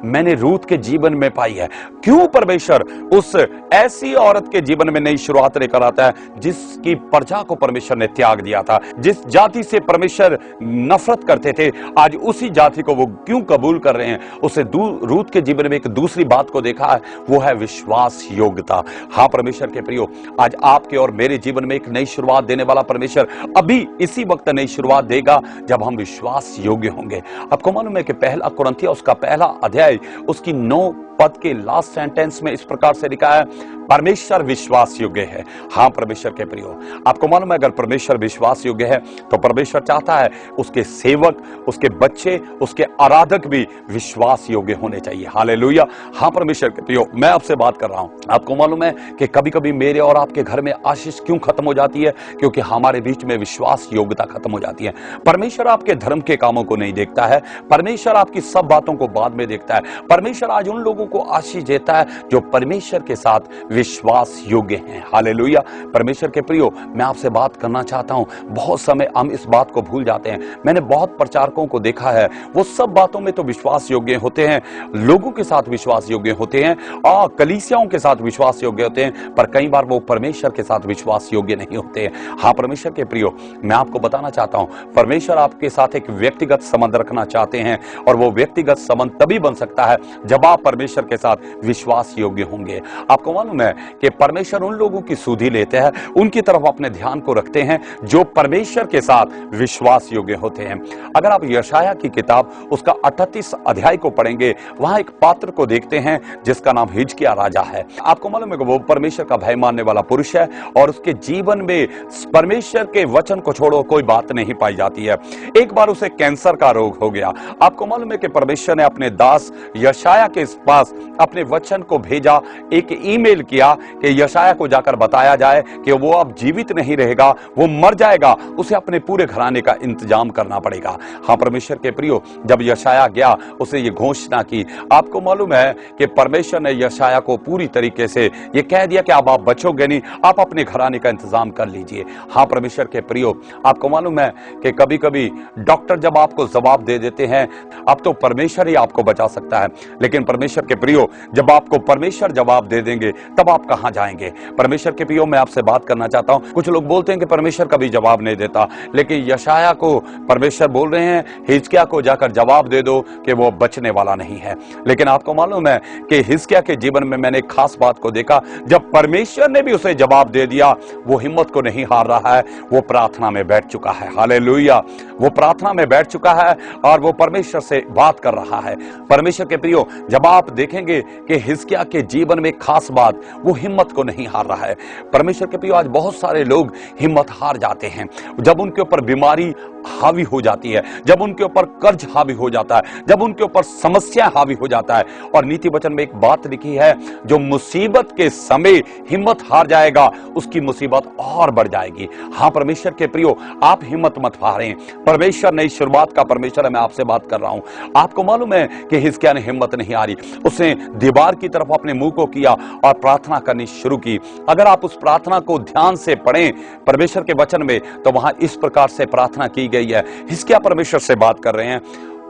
मैंने रूत के जीवन में पाई है। क्यों परमेश्वर उस ऐसी औरत के जीवन में नई शुरुआत लेकर आता है जिसकी प्रजा को परमेश्वर ने त्याग दिया था, जिस जाति से परमेश्वर नफरत करते थे, आज उसी जाति को वो क्यों कबूल कर रहे हैं? उसे रूत के जीवन में एक दूसरी बात को देखा है, वो है विश्वास योग्यता। हाँ परमेश्वर के प्रियो, आज आपके और मेरे जीवन में एक नई शुरुआत देने वाला परमेश्वर अभी इसी वक्त नई शुरुआत देगा जब हम विश्वास योग्य होंगे। आपको मालूम है कि पहला कुरिन्थियों उसका पहला अध्याय उसकी 9 पद के लास्ट सेंटेंस में इस प्रकार से लिखा है, परमेश्वर विश्वास योग्य है। हाँ परमेश्वर के प्रियो, आपको मालूम है अगर परमेश्वर विश्वास योग्य है तो परमेश्वर चाहता है उसके सेवक, उसके बच्चे, उसके आराधक भी विश्वास योग्य होने चाहिए। हालेलुया। हाँ परमेश्वर के प्रियो, मैं आपसे बात कर रहा हूं। आपको मालूम है कि कभी कभी मेरे और आपके घर में आशीष क्यों खत्म हो जाती है? क्योंकि हमारे बीच में विश्वास योग्यता खत्म हो जाती है। परमेश्वर आपके धर्म के कामों को नहीं देखता, देखता है, परमेश्वर आपकी सब बातों को बाद में देखता है। परमेश्वर आज उन लोगों को आशीष देता है जो परमेश्वर के साथ विश्वास योग्य हैं। हालेलुया। परमेश्वर के प्रियो, मैं आपसे बात करना चाहता हूं। बहुत समय हम इस बात को भूल जाते हैं। मैंने बहुत प्रचारकों को देखा है, वो सब बातों में तो विश्वास योग्य होते हैं, लोगों के साथ विश्वास योग्य होते हैं और कलीसियाओं के साथ विश्वास योग्य होते हैं, पर कई बार वो परमेश्वर के साथ विश्वास योग्य नहीं होते हैं। हाँ परमेश्वर के प्रियो, मैं आपको बताना चाहता हूं, परमेश्वर आपके साथ एक व्यक्तिगत संबंध रखना चाहते हैं और वो व्यक्तिगत संबंध तभी बन सकता है जब आप परमेश्वर के साथ विश्वास योग्य होंगे। आपको मालूम है कि परमेश्वर उन लोगों की सुधि लेते हैं, उनकी तरफ अपने ध्यान को रखते हैं जो परमेश्वर के साथ विश्वास योग्य होते हैं। अगर आप यशाया की किताब उसका 38 अध्याय को पढ़ेंगे, वहां एक पात्र को देखते हैं जिसका नाम हिजकिय्याह राजा है। आपको मालूम है कि वो परमेश्वर का भय मानने वाला पुरुष है और उसके जीवन में परमेश्वर के वचन को छोड़ो कोई बात नहीं पाई जाती है। एक बार उसे कैंसर का रोग हो गया। आपको मालूम है कि परमेश्वर ने अपने दास यशाया के पास अपने वचन को भेजा, एक ईमेल किया कि यशाया को जाकर बताया जाए कि वो अब जीवित नहीं रहेगा, वो मर जाएगा, उसे अपने पूरे घराने का इंतजाम करना पड़ेगा। हाँ परमेश्वर के प्रियो, जब यशाया गया उसे ये घोषणा की। आपको मालूम है कि परमेश्वर ने यशाया को पूरी तरीके से ये कह दिया कि अब आप बचोगे नहीं, आप अपने घराने का इंतजाम कर लीजिए। हाँ परमेश्वर के प्रियो, आपको मालूम है कि कभी कभी डॉक्टर जब आपको जवाब दे देते हैं अब तो परमेश्वर ही आपको बचा सकता है, लेकिन परमेश्वर के प्रियो, जब आपको परमेश्वर जवाब दे देंगे तब आप कहां जाएंगे। परमेश्वर के प्रियो, मैं आपसे बात करना चाहता हूं। कुछ लोग बोलते हैं कि परमेश्वर कभी जवाब नहीं देता, लेकिन यशाया को परमेश्वर बोल रहे हैं हिजकिय्याह को जाकर जवाब दे दो कि वो बचने वाला नहीं है। लेकिन आपको मालूम है कि हिजकिय्याह के जीवन में मैंने एक खास बात को देखा, जब परमेश्वर ने भी उसे जवाब दे दिया, वो हिम्मत को नहीं हार रहा है, वो प्रार्थना में बैठ चुका है। हालेलुया। वो प्रार्थना में बैठ चुका है और वो परमेश्वर से बात कर रहा है। परमेश्वर के प्रियो, जब आप देखेंगे कि हिजकिय्याह के जीवन में खास बात, वो हिम्मत को नहीं हार रहा है। परमेश्वर के प्रियो, आज बहुत सारे लोग हिम्मत हार जाते हैं जब उनके ऊपर बीमारी हावी हो जाती है, जब उनके ऊपर कर्ज हावी हो जाता है, जब उनके ऊपर समस्या हावी हो जाता है। और नीति वचन में एक बात लिखी है, जो मुसीबत के समय हिम्मत हार जाएगा उसकी मुसीबत और बढ़ जाएगी। हाँ परमेश्वर के प्रियो, आप हिम्मत मत हारें। परमेश्वर नई शुरुआत का परमेश्वर है, मैं आपसे बात कर रहा हूं। आपको मालूम है कि हिजकिय्याह ने हिम्मत नहीं हारी, उसने दीवार की तरफ अपने मुंह को किया और प्रार्थना करनी शुरू की। अगर आप उस प्रार्थना को ध्यान से पढ़ें परमेश्वर के वचन में, तो वहां इस प्रकार से प्रार्थना की गई है। हिजकिय्याह परमेश्वर से बात कर रहे हैं,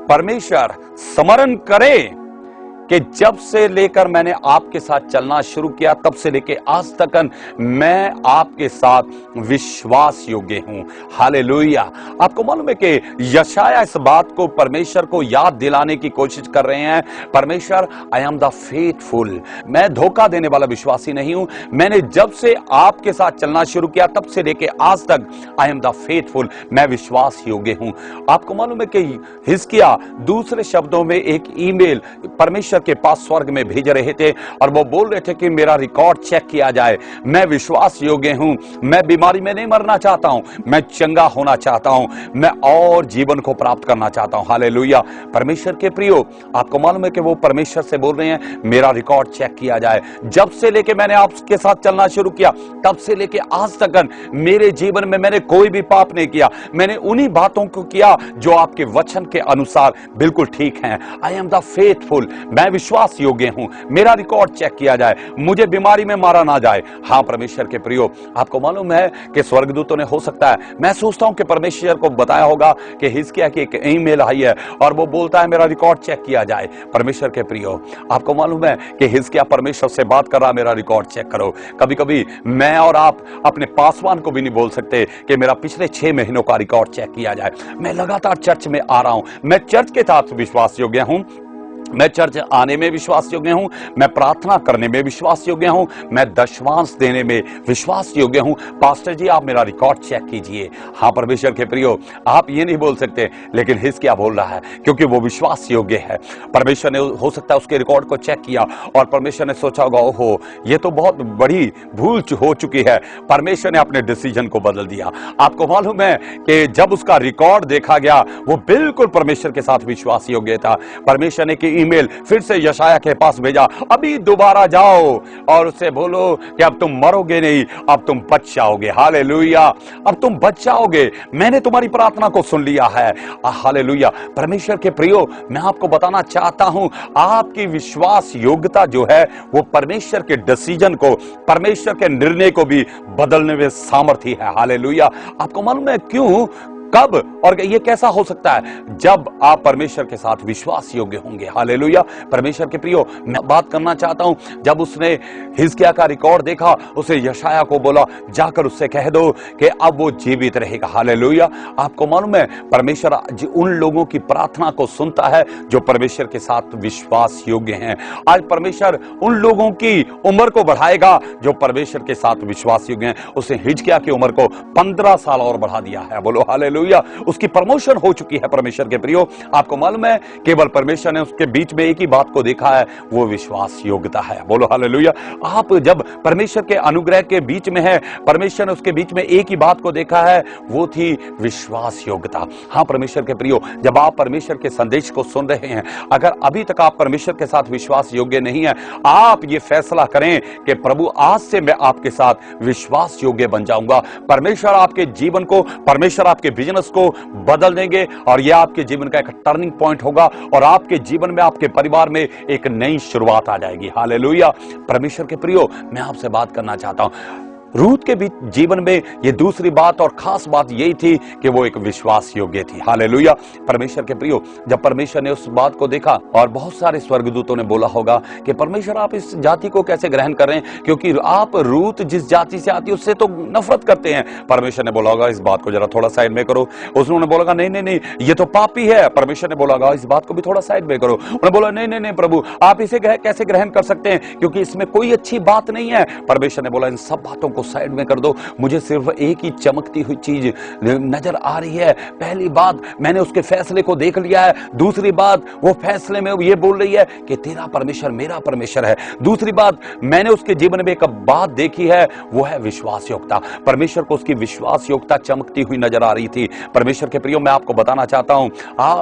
परमेश्वर स्मरण करे कि जब से लेकर मैंने आपके साथ चलना शुरू किया तब से लेकर आज तक मैं आपके साथ विश्वास योग्य हूं। हालेलुया। आपको मालूम है कि यशाया इस बात को परमेश्वर को याद दिलाने की कोशिश कर रहे हैं, परमेश्वर आई एम द फेथफुल, मैं धोखा देने वाला विश्वासी नहीं हूं। मैंने जब से आपके साथ चलना शुरू किया तब से लेकर आज तक आई एम द फेथफुल, मैं विश्वास योग्य हूं। आपको मालूम है कि हिजकिय्याह दूसरे शब्दों में एक ईमेल परमेश्वर के पास स्वर्ग में भेज रहे थे और वो बोल रहे थे कि मेरा रिकॉर्ड चेक किया जाए, मैं विश्वास योग्य हूं, मैं बीमारी में नहीं मरना चाहता हूं, मैं चंगा होना चाहता हूं, मैं और जीवन को प्राप्त करना चाहता हूं। हालेलुया। परमेश्वर के प्रियो, आपको मालूम है कि वो परमेश्वर से बोल रहे हैं मेरा रिकॉर्ड चेक किया जाए। जब से लेके मैंने आपके साथ चलना शुरू किया तब से लेके आज तक मेरे जीवन में मैंने कोई भी पाप नहीं किया, मैंने उन्हीं बातों को किया जो आपके वचन के अनुसार बिल्कुल ठीक है। आई एम द फेथफुल, मैं विश्वास योग्य हूं, मेरा रिकॉर्ड चेक किया जाए, मुझे बीमारी में मारा ना जाए। हां परमेश्वर के प्रियो, आपको मालूम है कि स्वर्गदूतों ने, हो सकता है, मैं सोचता हूं कि परमेश्वर को बताया होगा कि हिजकिय्याह की एक ईमेल आई है और वो बोलता है मेरा रिकॉर्ड चेक किया जाए। परमेश्वर के प्रियो, आपको मालूम है कि हिजकिय्याह परमेश्वर से बात कर रहा, मेरा रिकॉर्ड चेक करो। कभी कभी मैं और आप अपने पासवान को भी नहीं बोल सकते कि मेरा पिछले 6 महीनों का रिकॉर्ड चेक किया जाए। मैं लगातार चर्च में आ रहा हूं, मैं चर्च के साथ विश्वास योग्य हूं, मैं चर्च आने में विश्वास योग्य हूं, मैं प्रार्थना करने में विश्वास योग्य हूं, मैं दशमांश देने में विश्वास योग्य हूं। पास्टर जी आप मेरा रिकॉर्ड चेक कीजिए। हाँ परमेश्वर के प्रियो, आप ये नहीं बोल सकते, लेकिन हिजकिय्याह बोल रहा है क्योंकि वो विश्वास योग्य है। परमेश्वर ने हो सकता है उसके रिकॉर्ड को चेक किया और परमेश्वर ने सोचा होगा ओहो ये तो बहुत बड़ी भूल हो चुकी है। परमेश्वर ने अपने डिसीजन को बदल दिया। आपको मालूम है कि जब उसका रिकॉर्ड देखा गया वो बिल्कुल परमेश्वर के साथ विश्वास योग्य था। परमेश्वर ने कि ईमेल फिर से यशाया के पास भेजा, अभी दोबारा जाओ और उससे बोलो कि अब तुम मरोगे नहीं, अब तुम बच जाओगे। हालेलुया, अब तुम बच जाओगे, मैंने तुम्हारी प्रार्थना को सुन लिया है। हालेलुया। परमेश्वर के प्रियो, मैं आपको बताना चाहता हूं, आपकी विश्वास योग्यता जो है वो परमेश्वर के डिसीजन को, परमेश्वर के निर्णय को भी बदलने में सामर्थ्य है। हालेलुया। आपको मालूम है क्यों, कब और ये कैसा हो सकता है? जब आप परमेश्वर के साथ विश्वास योग्य होंगे। हालेलुया। परमेश्वर के प्रियो, मैं बात करना चाहता हूं, जब उसने हिजकिय्याह का रिकॉर्ड देखा, उसे यशाया को बोला जाकर उससे कह दो कि अब वो जीवित रहेगा। हालेलुया। आपको मालूम है परमेश्वर उन लोगों की प्रार्थना को सुनता है जो परमेश्वर के साथ विश्वास योग्य हैं। आज परमेश्वर उन लोगों की उम्र को बढ़ाएगा जो परमेश्वर के साथ विश्वास योग्य हैं। उसने हिजकिय्याह की उम्र को 15 साल और बढ़ा दिया है। बोलो हालेलुया। उसकी प्रमोशन हो चुकी है। परमेश्वर के प्रियो, आपको मालूम है केवल परमेश्वर ने उसके बीच में एक ही बात को देखा है, वो विश्वास योग्यता है। बोलो हालेलुया। आप जब परमेश्वर के अनुग्रह के बीच में है, परमेश्वर ने उसके बीच में एक ही बात को देखा है, वो थी विश्वास योग्यता। हाँ परमेश्वर के प्रियो, जब आप परमेश्वर के संदेश को सुन रहे हैं, अगर अभी तक आप परमेश्वर के साथ विश्वास योग्य नहीं है, आप ये फैसला करें कि प्रभु आज से मैं आपके साथ विश्वास योग्य बन जाऊंगा। परमेश्वर आपके जीवन को, परमेश्वर आपके बिजनेस को बदल देंगे और यह आपके जीवन का एक टर्निंग पॉइंट होगा और आपके जीवन में, आपके परिवार में एक नई शुरुआत आ जाएगी। हालेलुया। परमेश्वर के प्रियो, मैं आपसे बात करना चाहता हूं, रूत के भी जीवन में ये दूसरी बात और खास बात यही थी कि वो एक विश्वास योग्य थी। हालेलुया। परमेश्वर के प्रियो, जब परमेश्वर ने उस बात को देखा और बहुत सारे स्वर्गदूतों ने बोला होगा कि परमेश्वर आप इस जाति को कैसे ग्रहण कर रहे हैं, क्योंकि आप रूत जिस जाति से आती है उससे तो नफरत करते हैं। परमेश्वर ने बोला होगा इस बात को जरा थोड़ा साइड में करो। उसने बोला नहीं नहीं नहीं, ये तो पापी है। परमेश्वर ने बोला होगा इस बात को भी थोड़ा साइड में करो। उन्होंने बोला नहीं नहीं नहीं प्रभु, आप इसे कैसे ग्रहण कर सकते हैं, क्योंकि इसमें कोई अच्छी बात नहीं है। परमेश्वर ने बोला इन सब बातों को साइड में कर दो, मुझे सिर्फ एक ही चमकती हुई चीज नजर आ रही है। पहली बात, मैंने उसके फैसले को देख लिया है। दूसरी बात, वो फैसले में ये बोल रही है कि तेरा परमेश्वर मेरा परमेश्वर है। दूसरी बात, मैंने उसके जीवन में एक बात देखी है, वो है विश्वास योग्यता। परमेश्वर को उसकी विश्वास योग्यता चमकती हुई नजर आ रही थी। परमेश्वर के प्रियो, मैं आपको बताना चाहता हूं,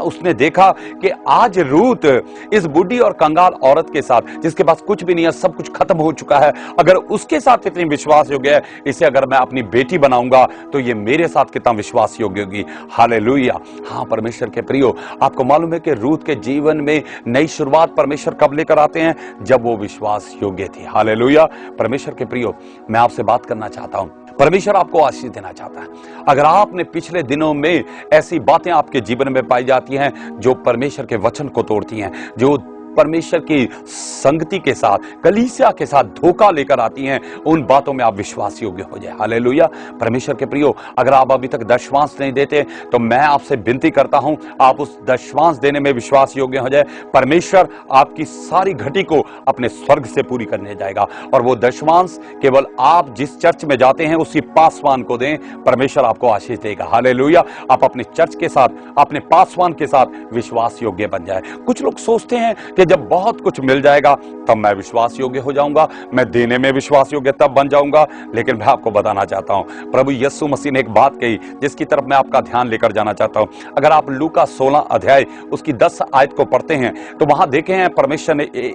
उसने देखा कि आज रूत इस बुढ़ी और कंगाल औरत के साथ, जिसके पास कुछ भी नहीं है, सब कुछ खत्म हो चुका है, अगर उसके साथ इतनी विश्वास योग्य है, इसे अगर मैं अपनी बेटी बनाऊंगा तो ये मेरे साथ कितना विश्वास योग्य होगी। हालेलुया। हाँ परमेश्वर के प्रियो, आपको मालूम है कि रूत के जीवन में नई शुरुआत परमेश्वर कब लेकर आते हैं? जब वो विश्वास योग्य थी। हालेलुया। परमेश्वर के प्रियो, मैं आपसे बात करना चाहता हूं, परमेश्वर आपको आशीष देना चाहता है। अगर आपने पिछले दिनों में ऐसी बातें आपके जीवन में पाई जाती हैं जो परमेश्वर के वचन को तोड़ती हैं, जो परमेश्वर की संगति के साथ, कलीसिया के साथ धोखा लेकर आती हैं, उन बातों में आप विश्वास योग्य हो जाए। हालेलुया। परमेश्वर के प्रियो, अगर आप अभी तक दशमांश नहीं देते तो मैं आपसे विनती करता हूं, आप उस दशमांश देने में विश्वास योग्य हो जाए। परमेश्वर आपकी सारी घटी को अपने स्वर्ग से पूरी करने जाएगा और वो दशमांश केवल आप जिस चर्च में जाते हैं उसी पासवान को दें, परमेश्वर आपको आशीष देगा। हालेलुया। आप अपने चर्च के साथ, अपने पासवान के साथ विश्वास योग्य बन जाए। कुछ लोग सोचते हैं कि जब बहुत कुछ मिल जाएगा तब मैं विश्वास योग्य हो जाऊंगा, मैं देने में विश्वास योग्य तब बन जाऊंगा। लेकिन मैं आपको बताना चाहता हूं, प्रभु यीशु मसीह ने एक बात कही जिसकी तरफ मैं आपका ध्यान लेकर जाना चाहता हूं। अगर आप लूका 16 अध्याय उसकी 10 आयत को पढ़ते हैं तो वहां देखे हैं परमेश्वर ने,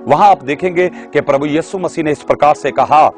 वहां आप देखेंगे कि प्रभु यीशु मसीह ने इस प्रकार से कहा,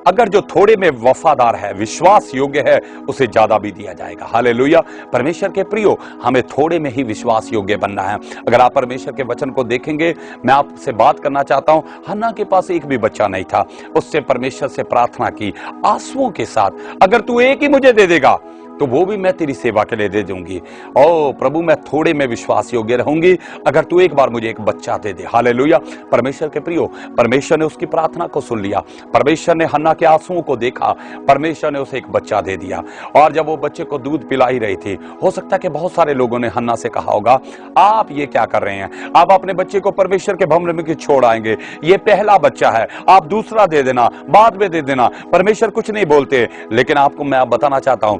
अगर जो थोड़े में वफादार है, विश्वास योग्य है, उसे ज्यादा भी दिया जाएगा। हालेलुया। परमेश्वर के प्रियो, हमें थोड़े में ही विश्वास योग्य बनना है। अगर आप परमेश्वर के वचन को देखेंगे, मैं आपसे बात करना चाहता हूं, हन्ना के पास एक भी बच्चा नहीं था, उससे परमेश्वर से प्रार्थना की आंसुओं के साथ, अगर तू एक ही मुझे दे देगा तो वो भी मैं तेरी सेवा के लिए दे दूंगी। ओ प्रभु, मैं थोड़े में विश्वास योग्य रहूंगी, अगर तू एक बार मुझे एक बच्चा दे दे। हालेलुया। परमेश्वर के प्रियो, परमेश्वर ने उसकी प्रार्थना को सुन लिया, परमेश्वर ने हन्ना के आंसुओं को देखा, परमेश्वर ने उसे एक बच्चा दे दिया। और जब वो बच्चे को दूध पिलाई रही थी, हो सकता है कि बहुत सारे लोगों ने हन्ना से कहा होगा, आप ये क्या कर रहे हैं, आप अपने बच्चे को परमेश्वर के भवन में क्यों छोड़ आएंगे, ये पहला बच्चा है, आप दूसरा दे देना, बाद में दे देना। परमेश्वर कुछ नहीं बोलते। लेकिन आपको मैं बताना चाहता हूं,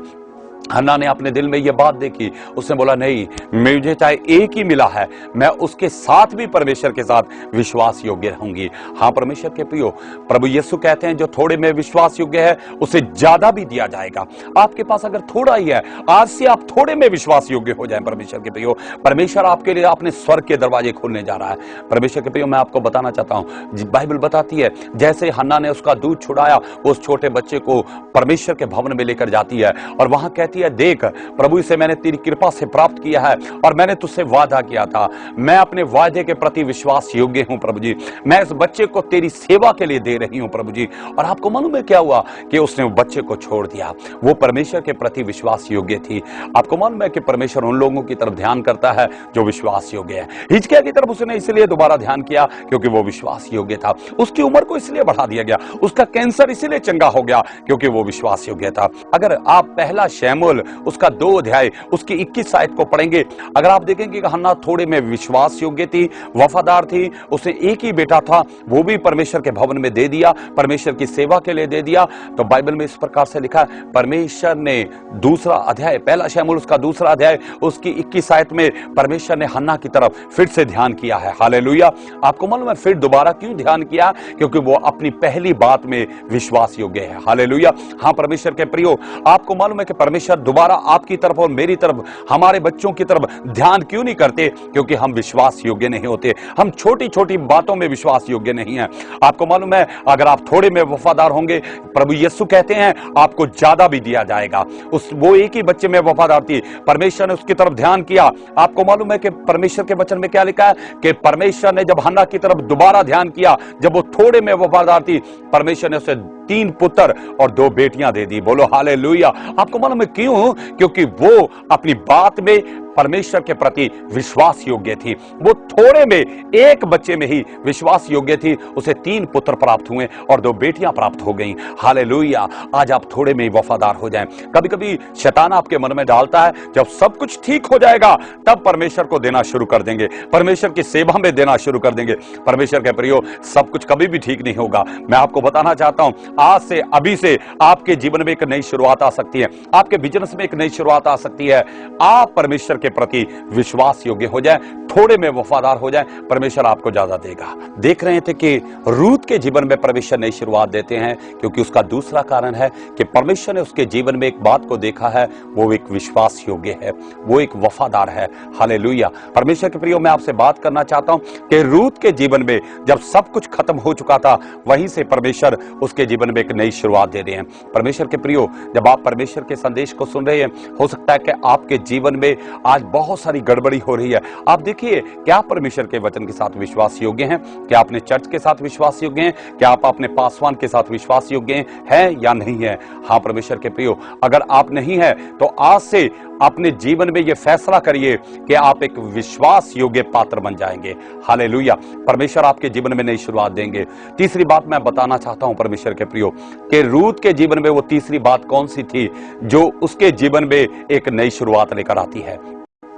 हन्ना ने अपने दिल में यह बात देखी, उसने बोला नहीं, मुझे चाहे एक ही मिला है, मैं उसके साथ भी परमेश्वर के साथ विश्वास योग्य रहूंगी। हाँ परमेश्वर के प्रियो, प्रभु यीशु कहते हैं जो थोड़े में विश्वास योग्य है उसे ज्यादा भी दिया जाएगा। आपके पास अगर थोड़ा ही है, आज से आप थोड़े में विश्वास योग्य हो जाएं परमेश्वर के प्रियो। परमेश्वर आपके लिए अपने स्वर्ग के दरवाजे खोलने जा रहा है। परमेश्वर के प्रियो, मैं आपको बताना चाहता हूं, बाइबल बताती है जैसे हन्ना ने उसका दूध छुड़ाया, उस छोटे बच्चे को परमेश्वर के भवन में लेकर जाती है और वहां कहती है, देख प्रभु, इसे मैंने तेरी कृपा से प्राप्त किया है और मैंने तुझसे वादा किया था, मैं अपने वादे के प्रति विश्वास योग्य हूं प्रभु जी, मैं इस बच्चे को तेरी सेवा के लिए दे रही हूं प्रभु जी। और आपको मालूम है क्या हुआ कि उसने बच्चे को छोड़ दिया, वो परमेश्वर के प्रति विश्वास योग्य थी। आपको मालूम है कि परमेश्वर उन लोगों की तरफ ध्यान करता है जो विश्वास योग्य है। हिजकिय्याह की तरफ उसने इसलिए दोबारा ध्यान किया क्योंकि वो विश्वास योग्य था। उसकी उम्र को इसलिए बढ़ा दिया गया, उसका कैंसर इसलिए चंगा हो गया क्योंकि वो विश्वास योग्य था। अगर आप पहला शमूएल उसका 2 अध्याय उसकी 21 आयत को पढ़ेंगे, अगर आप देखेंगे कि हन्ना थोड़े में विश्वास योग्य थी, वफादार थी, उसने एक ही बेटा था, वो भी परमेश्वर के भवन में दे दिया, परमेश्वर की सेवा के लिए दे दिया। तो बाइबल में इस प्रकार से लिखा है, परमेश्वर ने दूसरा अध्याय, पहला शमूएल उसका दूसरा अध्याय उसकी 21 आयत में परमेश्वर ने हन्ना की तरफ फिर से ध्यान किया है। हालेलुया। आपको मालूम है फिर दोबारा क्यों ध्यान किया? क्योंकि वो अपनी पहली बात में विश्वास योग्य है। हालेलुया। हाँ परमेश्वर के प्रियो, आपको मालूम है कि परमेश्वर दोबारा आपकी तरफ और मेरी तरफ, हमारे बच्चों की तरफ ध्यान क्यों नहीं करते? क्योंकि हम विश्वास योग्य नहीं होते, हम छोटी छोटी बातों में विश्वास योग्य नहीं है। आपको मालूम है अगर आप थोड़े में वफादार होंगे, प्रभु यीशु कहते हैं आपको ज्यादा भी दिया जाएगा। वो एक ही बच्चे में वफादार थी, परमेश्वर ने उसकी तरफ ध्यान किया। आपको मालूम है कि परमेश्वर के वचन में क्या लिखा है कि परमेश्वर ने जब हन्ना की तरफ दोबारा ध्यान किया, जब वो थोड़े में वफादार थी, परमेश्वर ने उसे 3 पुत्र और 2 बेटियां दे दी। बोलो हालेलुया। आपको मालूम है क्यों? क्योंकि वो अपनी बात में परमेश्वर के प्रति विश्वास योग्य थी। वो थोड़े में, एक बच्चे में ही विश्वास योग्य थी, उसे 3 पुत्र प्राप्त हुए और 2 बेटियां प्राप्त हो गईं। हालेलुया। आज आप थोड़े में ही वफादार हो जाएं। कभी कभी शैतान आपके मन में डालता है जब सब कुछ ठीक हो जाएगा तब परमेश्वर को देना शुरू कर देंगे, परमेश्वर की सेवा में देना शुरू कर देंगे। परमेश्वर के प्रियो, सब कुछ कभी भी ठीक नहीं होगा। मैं आपको बताना चाहता हूं, आज से, अभी से आपके जीवन में एक नई शुरुआत आ सकती है, आपके बिजनेस में एक नई शुरुआत आ सकती है। आप परमेश्वर के प्रति विश्वास योग्य हो जाए, थोड़े में वफादार हो जाए, परमेश्वर आपको ज्यादा देगा। देख रहे थे कि रूत के जीवन में परमेश्वर नई शुरुआत देते हैं क्योंकि उसका दूसरा कारण है कि परमेश्वर ने उसके जीवन में एक बात को देखा है, वो एक विश्वास योग्य है, वो एक वफादार है। हालेलुया। परमेश्वर के प्रियो, मैं आपसे बात करना चाहता हूं कि रूत के जीवन में जब सब कुछ खत्म हो चुका था, वहीं से परमेश्वर उसके जीवन में एक नई शुरुआत दे रहे हैं। परमेश्वर के प्रियो, जब आप परमेश्वर के संदेश को सुन रहे हैं, हो सकता है कि आपके जीवन में आज बहुत सारी गड़बड़ी हो रही है। आप देखिए, क्या आप परमेश्वर के वचन के साथ विश्वास योग्य हैं? क्या अपने चर्च के साथ विश्वास योग्य हैं? क्या आप अपने पासवान के साथ विश्वास योग्य हैं या नहीं है? हाँ परमेश्वर के प्रियो, अगर आप नहीं है तो आज से अपने जीवन में यह फैसला करिए कि आप एक विश्वास योग्य पात्र बन जाएंगे। हालेलुया। परमेश्वर आपके जीवन में नई शुरुआत देंगे। तीसरी बात मैं बताना चाहता हूं परमेश्वर के प्रियो कि रूत के जीवन में वो तीसरी बात कौन सी थी जो उसके जीवन में एक नई शुरुआत लेकर आती है?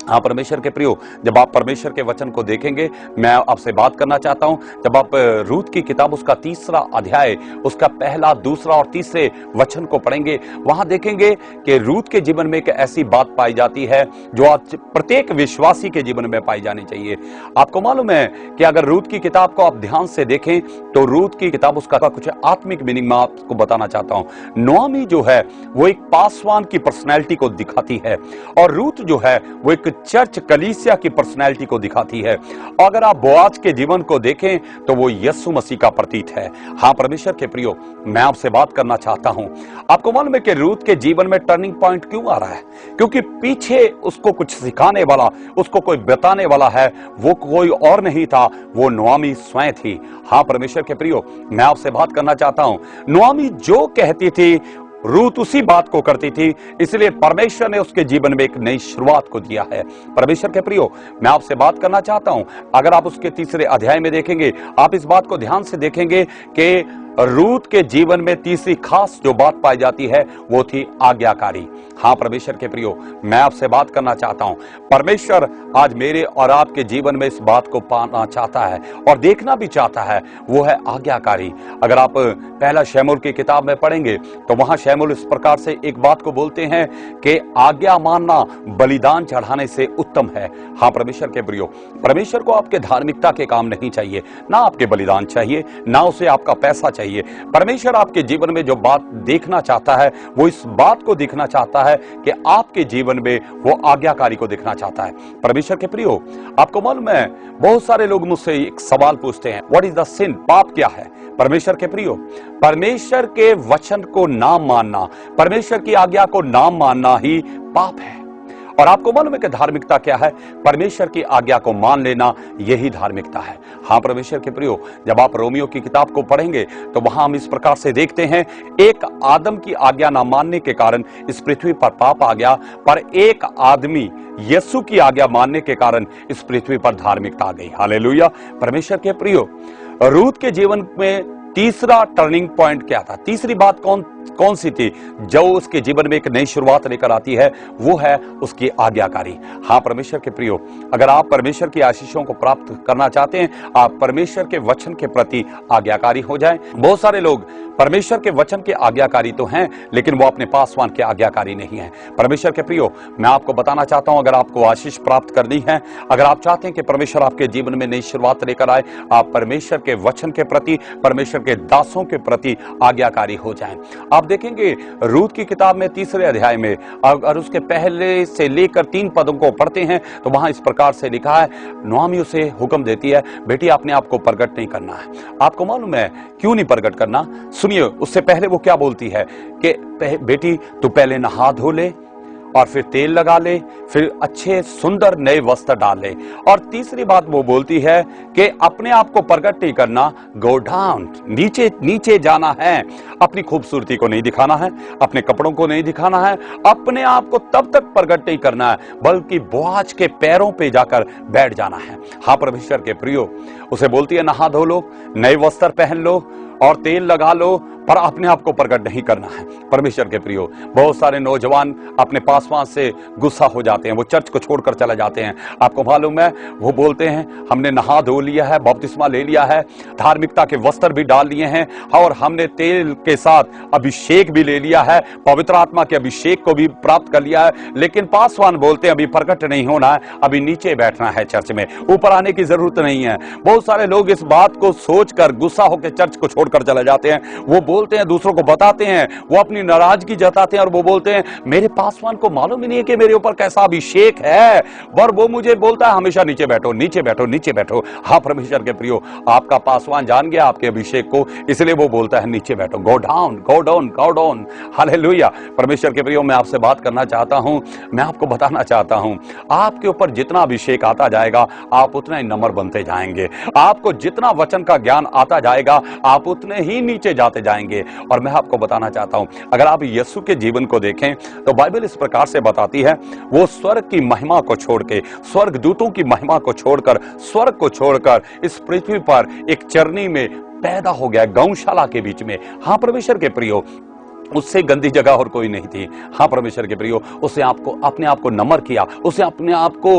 हाँ परमेश्वर के प्रियो, जब आप परमेश्वर के वचन को देखेंगे, मैं आपसे बात करना चाहता हूं, जब आप रूत की किताब उसका 3रा अध्याय उसका 1, 2 और 3 वचन को पढ़ेंगे, वहां देखेंगे कि रूत के जीवन में एक ऐसी बात पाई जाती है जो आज प्रत्येक विश्वासी के जीवन में पाई जानी चाहिए। आपको मालूम है कि अगर रूत की किताब को आप ध्यान से देखें तो रूत की किताब उसका कुछ आत्मिक मीनिंग मैं आपको बताना चाहता हूं। नोआमी जो है वो एक पासवान की पर्सनैलिटी को दिखाती है और रूत जो है वो एक चर्च कलीसिया की पर्सनैलिटी को दिखाती है। अगर आप बोआज के जीवन को देखें तो वो यीशु मसीह का प्रतीक है। हाँ परमेश्वर के प्रियो, मैं आपसे बात करना चाहता हूं, आपको मालूम है कि रूत के जीवन में टर्निंग पॉइंट क्यों आ रहा है? क्योंकि पीछे उसको कुछ सिखाने वाला, उसको कोई बताने वाला है, वो कोई और नहीं था, वो नोआमी स्वयं थी। हाँ परमेश्वर के प्रियो, मैं आपसे बात करना चाहता हूं, नोआमी जो कहती थी रूत उसी बात को करती थी, इसलिए परमेश्वर ने उसके जीवन में एक नई शुरुआत को दिया है। परमेश्वर के प्रियो, मैं आपसे बात करना चाहता हूं, अगर आप उसके 3रे अध्याय में देखेंगे, आप इस बात को ध्यान से देखेंगे कि रूत के जीवन में तीसरी खास जो बात पाई जाती है वो थी आज्ञाकारी। हाँ परमेश्वर के प्रियो, मैं आपसे बात करना चाहता हूं, परमेश्वर आज मेरे और आपके जीवन में इस बात को पाना चाहता है और देखना भी चाहता है, वो है आज्ञाकारी। अगर आप पहला शमूएल की किताब में पढ़ेंगे तो वहां शमूएल इस प्रकार से एक बात को बोलते हैं कि आज्ञा मानना बलिदान चढ़ाने से उत्तम है। हाँ परमेश्वर के प्रियो, परमेश्वर को आपके धार्मिकता के काम नहीं चाहिए, ना आपके बलिदान चाहिए, ना उसे आपका पैसा चाहिए। परमेश्वर आपके जीवन में जो बात देखना चाहता है वो इस बात को देखना चाहता है कि आपके जीवन में वो आज्ञाकारी को देखना चाहता है। परमेश्वर के प्रियो, आपको मालूम है बहुत सारे लोग मुझसे एक सवाल पूछते हैं, व्हाट इज द सिन, पाप क्या है? परमेश्वर के प्रियो, परमेश्वर के वचन को ना मानना, परमेश्वर की आज्ञा को ना मानना ही पाप है। और आपको मालूम है कि धार्मिकता क्या है? परमेश्वर की आज्ञा को मान लेना, यही धार्मिकता है। हाँ परमेश्वर के प्रियो, जब आप रोमियो की किताब को पढ़ेंगे तो वहां हम इस प्रकार से देखते हैं, एक आदम की आज्ञा ना मानने के कारण इस पृथ्वी पर पाप आ गया, पर एक आदमी यीशु की आज्ञा मानने के कारण इस पृथ्वी पर धार्मिकता आ गई। हालेलुया। परमेश्वर के प्रियो, रूत के जीवन में तीसरा टर्निंग पॉइंट क्या था? तीसरी बात कौन सी थी जो उसके जीवन में एक नई शुरुआत लेकर आती है? वो है उसकी आज्ञाकारी। हाँ परमेश्वर के प्रियो, अगर आप परमेश्वर की आशीषों को प्राप्त करना चाहते हैं, आप परमेश्वर के वचन के प्रति आज्ञाकारी हो जाएं। बहुत सारे लोग परमेश्वर के वचन के आज्ञाकारी तो हैं, लेकिन वो अपने पासवान के आज्ञाकारी नहीं है। परमेश्वर के प्रियो, मैं आपको बताना चाहता हूं, अगर आपको आशीष प्राप्त करनी है, अगर आप चाहते हैं कि परमेश्वर आपके जीवन में नई शुरुआत लेकर आए, आप परमेश्वर के वचन के प्रति, परमेश्वर के दासों के प्रति आज्ञाकारी हो जाएं। आप देखेंगे रूत की किताब में तीसरे अध्याय में, अगर उसके पहले से लेकर 3 पदों को पढ़ते हैं तो वहां इस प्रकार से लिखा है, नुआमी उसे हुक्म देती है, बेटी अपने आप को प्रकट नहीं करना है। आपको मालूम है क्यों नहीं प्रकट करना? सुनिए, उससे पहले वो क्या बोलती है कि बेटी तू पहले नहा धो ले और फिर तेल लगा ले, फिर अच्छे सुंदर नए वस्त्र डाल ले। और तीसरी बात वो बोलती है कि अपने आप को प्रकट नहीं करना, गो डाउन, नीचे नीचे जाना है। अपनी खूबसूरती को नहीं दिखाना है, अपने कपड़ों को नहीं दिखाना है, अपने आप को तब तक प्रकट नहीं करना है, बल्कि बोआज के पैरों पे जाकर बैठ जाना है। हाँ परमेश्वर के प्रियो, उसे बोलती है नहा धो लो, नए वस्त्र पहन लो और तेल लगा लो, पर अपने आप को प्रकट नहीं करना है। परमेश्वर के प्रियो, बहुत सारे नौजवान अपने पासवान से गुस्सा हो जाते हैं, वो चर्च को छोड़कर चले जाते हैं। आपको मालूम है, वो बोलते हैं हमने नहा धो लिया है, बपतिस्मा ले लिया है, धार्मिकता के वस्त्र भी डाल लिए हैं और हमने तेल के साथ अभिषेक भी ले लिया है, पवित्र आत्मा के अभिषेक को भी प्राप्त कर लिया है, लेकिन पासवान बोलते हैं अभी प्रकट नहीं होना है, अभी नीचे बैठना है, चर्च में ऊपर आने की जरूरत नहीं है। बहुत सारे लोग इस बात को सोचकर गुस्सा होकर चर्च को छोड़कर चले जाते हैं। वो बोलते हैं, दूसरों को बताते हैं, वो अपनी नाराजगी जताते हैं और वो बोलते हैं मेरे पासवान को मालूम ही नहीं है कि मेरे ऊपर कैसा अभिषेक है, और वो मुझे बोलता है हमेशा नीचे बैठो, नीचे बैठो, नीचे बैठो। हाँ परमेश्वर के प्रियो, आपका पासवान जान गया आपके अभिषेक को, इसलिए वो बोलता है नीचे बैठो, go down, go down, go down. Hallelujah. परमेश्वर के प्रियो, मैं आपसे बात करना चाहता हूं, मैं आपको बताना चाहता हूं, आपके ऊपर जितना अभिषेक आता जाएगा आप उतना ही नम्र बनते जाएंगे। आपको जितना वचन का ज्ञान आता जाएगा आप उतने ही नीचे जाते जाएंगे। और मैं आपको बताना चाहता हूं, अगर आप यीशु के जीवन को देखें तो बाइबल इस प्रकार से बताती है, वो स्वर्ग की महिमा को छोड़ के, स्वर्ग दूतों की महिमा को छोड़कर, स्वर्ग को छोड़कर इस पृथ्वी पर एक चरनी में पैदा हो गया, गौशाला के बीच में। हाँ परमेश्वर के प्रियो, उससे गंदी जगह और कोई नहीं थी। हाँ परमेश्वर के प्रियो, उसने आपको अपने आप को नम्र किया, उसने अपने आप को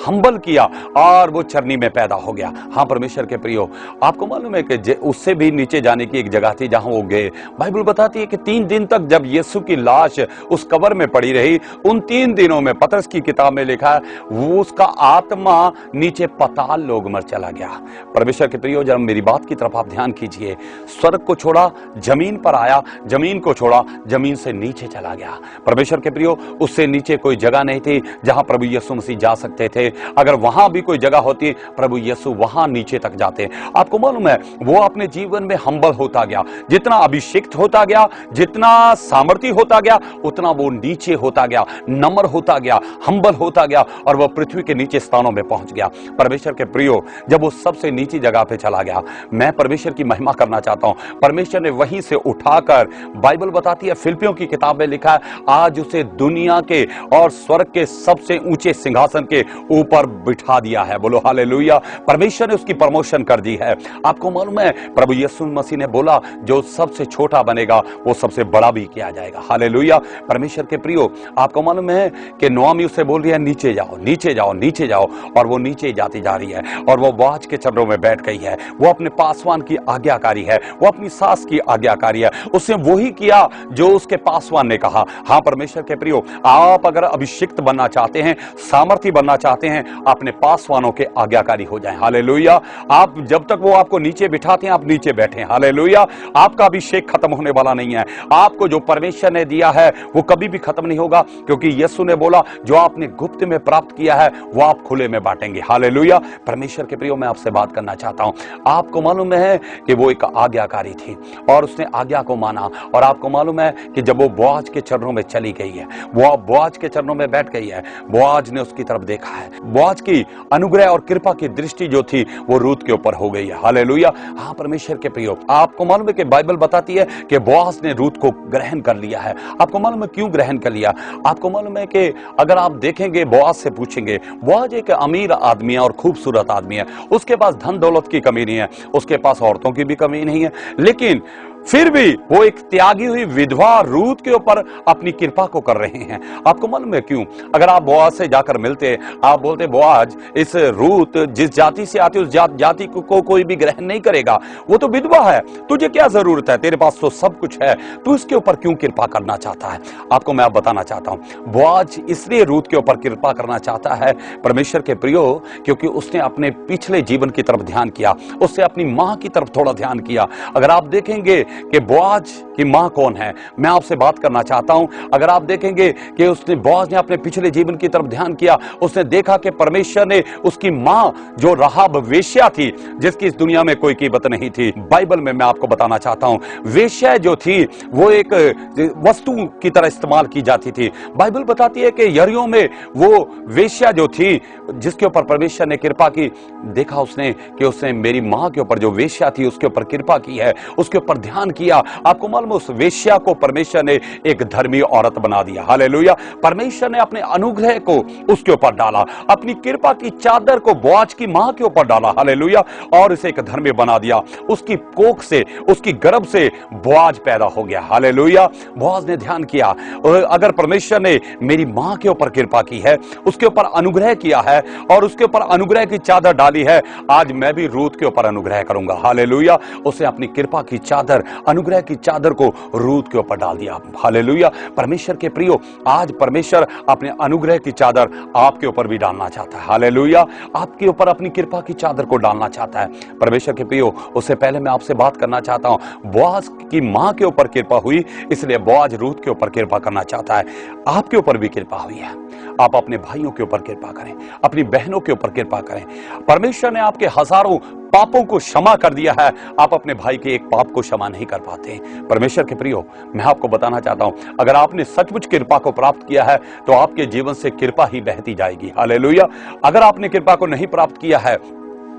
हम्बल किया और वो चरनी में पैदा हो गया। हाँ परमेश्वर के प्रियो, आपको मालूम है कि उससे भी नीचे जाने की एक जगह थी जहां वो गए। बाइबल बताती है कि 3 दिन तक जब यीशु की लाश उस कब्र में पड़ी रही, उन 3 दिनों में पतरस की किताब में लिखा है वो उसका आत्मा नीचे पाताल लोक में चला गया। परमेश्वर के प्रियो, जब मेरी बात की तरफ आप ध्यान कीजिए, स्वर्ग को छोड़ा, जमीन पर आया, जमीन को छोड़ा, जमीन से नीचे चला गया। परमेश्वर के प्रियो, उससे नीचे कोई जगह नहीं थी जहां प्रभु यीशु मसीह जा सकते थे। अगर वहां भी कोई जगह होती, प्रभु यीशु वहां नीचे तक जाते। आपको मालूम है, वो अपने जीवन में हम्बल होता गया, जितना अभिषेक होता गया, जितना सामर्थ्य होता गया, उतना वो नीचे होता गया, नम्र होता गया, हम्बल होता गया और वो पृथ्वी के नीचे स्थानों में पहुंच गया। परमेश्वर के प्रियो, जब वो सबसे नीची जगह पे चला गया, मैं परमेश्वर की महिमा करना चाहता हूं। परमेश्वर ने वहीं से उठाकर, बाइबल बताती है, फिलिपियों की किताब में लिखा है, आज उसे दुनिया के और स्वर्ग के सबसे ऊंचे सिंहासन के ऊपर बिठा दिया है। बोलो हालेलुया। परमेश्वर ने उसकी प्रमोशन कर दी है। आपको मालूम है, प्रभु यीशु मसीह ने बोला, जो सबसे छोटा बनेगा वो सबसे बड़ा भी किया जाएगा। हालेलुया। परमेश्वर के प्रियो, आपको मालूम है कि नोआमी उससे बोल रही है, नीचे जाओ, नीचे जाओ, नीचे जाओ, और वो नीचे जाती जा रही है, और वो बोआज के चरणों में बैठ गई है। वो अपने पासवान की आज्ञाकारी है, वो अपनी सास की आज्ञाकारी है। उसने वही किया जो उसके पासवान ने कहा। हाँ परमेश्वर के प्रियो, आप अगर अभिषिक्त बनना चाहते हैं, सामर्थी बनना चाहते हैं, अपने पासवानों के आज्ञाकारी हो जाएं। हालेलुया। आप जब तक वो आपको नीचे बिठाते हैं, आप नीचे बैठे। हालेलुया। आपका अभिषेक खत्म होने वाला नहीं है। आपको जो परमेश्वर ने दिया है वो कभी भी खत्म नहीं होगा, क्योंकि यीशु ने बोला, जो आपने गुप्त में प्राप्त किया है वो आप खुले में बांटेंगे। हालेलुया। परमेश्वर के प्रियो, मैं आपसे बात करना चाहता हूं। आपको मालूम है कि वो एक आज्ञाकारी थी और उसने आज्ञा को माना, और आपको मालूम है कि जब वो बोआज के चरणों में चली गई है, वो बोआज के चरणों में बैठ गई है, बोआज ने उसकी तरफ देखा है। बोआज की अनुग्रह और कृपा की दृष्टि जो थी वो रूत के ऊपर हो गई है। हालेलुया। हाँ परमेश्वर के प्रियो, आपको मालूम है कि बाइबल बताती है कि बोआज ने रूत को ग्रहण कर लिया है। आपको मालूम है क्यों ग्रहण कर लिया? आपको मालूम है कि अगर आप देखेंगे, बोआज से पूछेंगे, बोआज एक अमीर आदमी है और खूबसूरत आदमी है, उसके पास धन दौलत की कमी नहीं है, उसके पास औरतों की भी कमी नहीं है, लेकिन फिर भी वो एक त्यागी हुई विधवा रूत के ऊपर अपनी कृपा को कर रहे हैं। आपको मालूम है क्यों? अगर आप बोआज से जाकर मिलते, आप बोलते, बोआज, इस रूत जिस जाति से आती है उस जाति को कोई भी ग्रहण नहीं करेगा, वो तो विधवा है, तुझे क्या जरूरत है, तेरे पास तो सब कुछ है, तू इसके ऊपर क्यों कृपा करना चाहता है? आपको मैं बताना चाहता हूं, बोआज इसलिए रूत के ऊपर कृपा करना चाहता है परमेश्वर के प्रियो, क्योंकि उसने अपने पिछले जीवन की तरफ ध्यान किया, उसने अपनी मां की तरफ थोड़ा ध्यान किया। अगर आप देखेंगे कि बोआज की मां कौन है, मैं आपसे बात करना चाहता हूं, अगर आप देखेंगे कि उसने, बोआज ने अपने पिछले जीवन की तरफ ध्यान किया, उसने देखा कि परमेश्वर ने उसकी मां जो राहाब वेश्या थी, जिसकी इस दुनिया में कोई कीमत नहीं थी, बाइबल में मैं आपको बताना चाहता हूं, वेश्या जो थी वो एक वस्तु की तरह इस्तेमाल की जाती थी। बाइबल बताती है कि यरीहो में वो वेश्या जो थी जिसके ऊपर परमेश्वर ने कृपा की, देखा उसने कि उसने मेरी मां के ऊपर, जो वेश्या थी उसके ऊपर कृपा की है, उसके ऊपर ध्यान किया। आपको मालूम, उस वेश्या को परमेश्वर ने एक धर्मी औरत बना दिया। हालेलुया। परमेश्वर ने अपने अनुग्रह को उसके ऊपर डाला, अपनी कृपा की चादर को बोआज की मां के ऊपर डाला। हालेलुया। और इसे एक धर्मी बना दिया। उसकी कोख से, उसकी गर्भ से बोआज पैदा हो गया। हालेलुया। बोआज ने ध्यान किया, अगर परमेश्वर ने मेरी मां के ऊपर कृपा की है, उसके ऊपर अनुग्रह किया है और उसके ऊपर अनुग्रह की चादर डाली है, आज मैं भी रूत के ऊपर अनुग्रह करूंगा। हालेलुया। उसने अपनी कृपा की चादर, अनुग्रह की चादर को रूत के ऊपर डाल दिया। हालेलुया। परमेश्वर के प्रियो, आज परमेश्वर अपने अनुग्रह की चादर आपके ऊपर भी डालना चाहता है। हालेलुया। आपके ऊपर अपनी कृपा की चादर को डालना चाहता है परमेश्वर के प्रियो। उससे पहले मैं आपसे बात करना चाहता हूं, बोआज की मां के ऊपर कृपा हुई, इसलिए बोआज रूत के ऊपर कृपा करना चाहता है। आपके ऊपर भी कृपा हुई है, आप अपने भाइयों के ऊपर कृपा करें, अपनी बहनों के ऊपर कृपा करें। परमेश्वर ने आपके हजारों पापों को क्षमा कर दिया है, आप अपने भाई के एक पाप को क्षमा नहीं कर पाते। परमेश्वर के प्रियो, मैं आपको बताना चाहता हूं, अगर आपने सचमुच कृपा को प्राप्त किया है तो आपके जीवन से कृपा ही बहती जाएगी। हालेलुया। अगर आपने कृपा को नहीं प्राप्त किया है,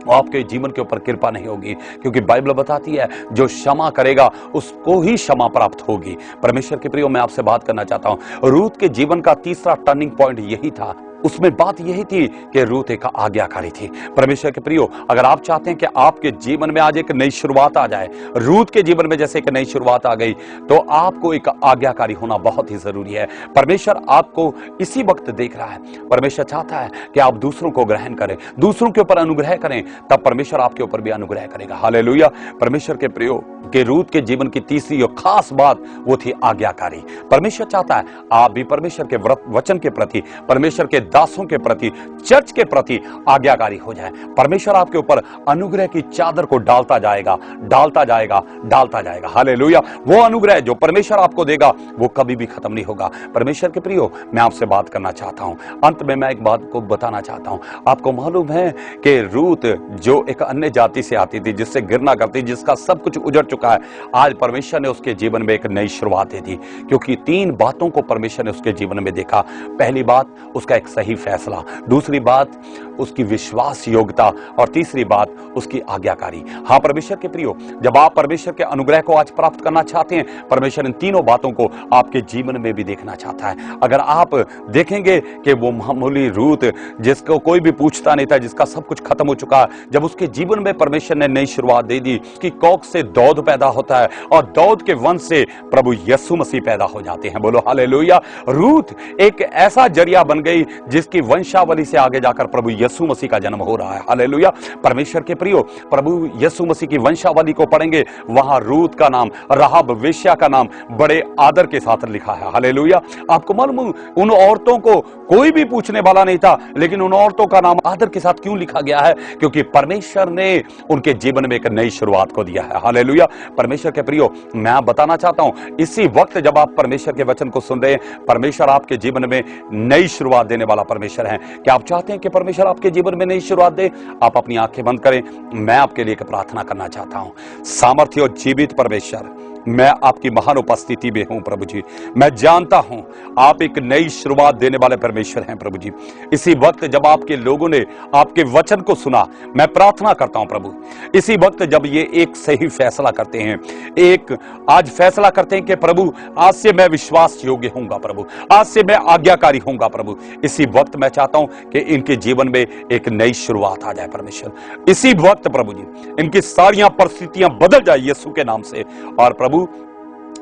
आपके जीवन के ऊपर कृपा नहीं होगी, क्योंकि बाइबल बताती है जो क्षमा करेगा उसको ही क्षमा प्राप्त होगी। परमेश्वर के प्रियो, मैं आपसे बात करना चाहता हूं, रूत के जीवन का तीसरा टर्निंग पॉइंट यही था। उसमें बात यही थी कि रूत एक आज्ञाकारी थी। परमेश्वर के प्रियो, अगर आप चाहते हैं कि आपके जीवन में आज एक नई शुरुआत आ जाए, रूत के जीवन में जैसे एक नई शुरुआत आ गई, तो आपको एक आज्ञाकारी होना बहुत ही जरूरी है। परमेश्वर आपको इसी वक्त देख रहा है। परमेश्वर चाहता है कि आप दूसरों को ग्रहण करें, दूसरों के ऊपर अनुग्रह करें, तब परमेश्वर आपके ऊपर भी अनुग्रह करेगा। हालेलुया। परमेश्वर के प्रियो, कि रूत के जीवन की तीसरी और खास बात वो थी आज्ञाकारी। परमेश्वर चाहता है आप भी परमेश्वर के वचन के प्रति, परमेश्वर के दासों के प्रति, चर्च के प्रति आज्ञाकारी हो जाए। परमेश्वर आपके ऊपर अनुग्रह की चादर को डालता जाएगा, डालता जाएगा, डालता जाएगा। हालेलुया। वो अनुग्रह जो परमेश्वर आपको देगा वो कभी भी खत्म नहीं होगा। परमेश्वर के प्रियो, मैं आपसे बात करना चाहता हूं, अंत में मैं एक बात को बताना चाहता हूं। आपको मालूम है कि रूत जो एक अन्य जाति से आती थी, जिससे घृणा करती, जिसका सब कुछ उजड़ चुका है, आज परमेश्वर ने उसके जीवन में एक नई शुरुआत दे दी, क्योंकि तीन बातों को परमेश्वर ने उसके जीवन में देखा। पहली बात, उसका एक सही फैसला, दूसरी बात उसकी विश्वास योग्यता, और तीसरी बात उसकी आज्ञाकारी। हाँ परमेश्वर के प्रियो, जब आप परमेश्वर के अनुग्रह को आज प्राप्त करना चाहते हैं, परमेश्वर इन तीनों बातों को आपके जीवन में भी देखना चाहता है। अगर आप देखेंगे कि वो मामूली रूत जिसको कोई भी पूछता नहीं था, जिसका सब कुछ खत्म हो चुका, जब उसके जीवन में परमेश्वर ने नई शुरुआत दे दी, उसकी कोख से दौद पैदा होता है और दौद के वंश से प्रभु यीशु मसीह पैदा हो जाते हैं। बोलो हालेलुया। रूत एक ऐसा जरिया बन गई जिसकी वंशावली से आगे जाकर प्रभु यीशु मसीह का जन्म हो रहा है। हालेलुया। परमेश्वर के प्रियो, प्रभु यीशु मसीह की वंशावली को पढ़ेंगे, वहां रूत का नाम, राहब वेश्या का नाम बड़े आदर के साथ लिखा है। हालेलुया। आपको मालूम, उन औरतों को कोई भी पूछने वाला नहीं था, लेकिन उन औरतों का नाम आदर के साथ क्यों लिखा गया है? क्योंकि परमेश्वर ने उनके जीवन में एक नई शुरुआत को दिया है। हालेलुया। परमेश्वर के प्रियो, मैं आप बताना चाहता हूं, इसी वक्त जब आप परमेश्वर के वचन को सुन रहे हैं, परमेश्वर आपके जीवन में नई शुरुआत देने वाला परमेश्वर है। क्या आप चाहते हैं कि परमेश्वर आपके जीवन में नई शुरुआत दे? आप अपनी आंखें बंद करें, मैं आपके लिए एक प्रार्थना करना चाहता हूं। सामर्थ्य और जीवित परमेश्वर, मैं आपकी महान उपस्थिति में हूं प्रभु जी। मैं जानता हूं आप एक नई शुरुआत देने वाले परमेश्वर हैं प्रभु जी। इसी वक्त जब आपके लोगों ने आपके वचन को सुना, मैं प्रार्थना करता हूं प्रभु, इसी वक्त जब ये एक सही फैसला करते हैं, एक आज फैसला करते हैं कि प्रभु आज से मैं विश्वास योग्य होऊंगा प्रभु, आज से मैं आज्ञाकारी होऊंगा प्रभु, इसी वक्त मैं चाहता हूं कि इनके जीवन में एक नई शुरुआत आ जाए परमेश्वर। इसी वक्त प्रभु जी इनकी सारियां परिस्थितियां बदल जाए यीशु के नाम से, और प्रभु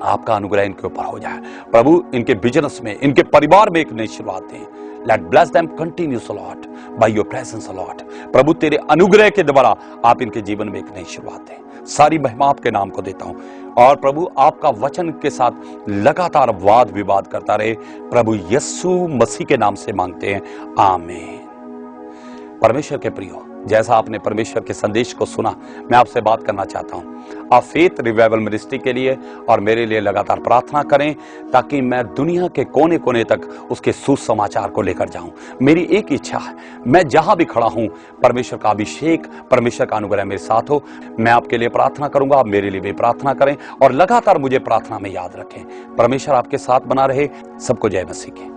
आपका अनुग्रह इनके ऊपर हो जाए प्रभु। इनके बिजनेस में, इनके परिवार में एक नई शुरुआत दें। Let bless them continues Lord by your presence Lord। प्रभु तेरे अनुग्रह के द्वारा आप इनके जीवन में एक नई शुरुआत दें। सारी महिमा आपके नाम को देता हूं, और प्रभु आपका वचन के साथ लगातार वाद विवाद करता रहे, प्रभु यीशु मसीह के नाम से मांगते हैं, आमीन। परमेश्वर के प्रियो, जैसा आपने परमेश्वर के संदेश को सुना, मैं आपसे बात करना चाहता हूं, आप फेथ रिवाइवल मिनिस्ट्री के लिए और मेरे लिए लगातार प्रार्थना करें, ताकि मैं दुनिया के कोने कोने तक उसके सुसमाचार को लेकर जाऊं। मेरी एक इच्छा है, मैं जहां भी खड़ा हूं, परमेश्वर का अभिषेक, परमेश्वर का अनुग्रह मेरे साथ हो। मैं आपके लिए प्रार्थना करूंगा, आप मेरे लिए भी प्रार्थना करें, और लगातार मुझे प्रार्थना में याद रखें। परमेश्वर आपके साथ बना रहे। सबको जय मसीह की।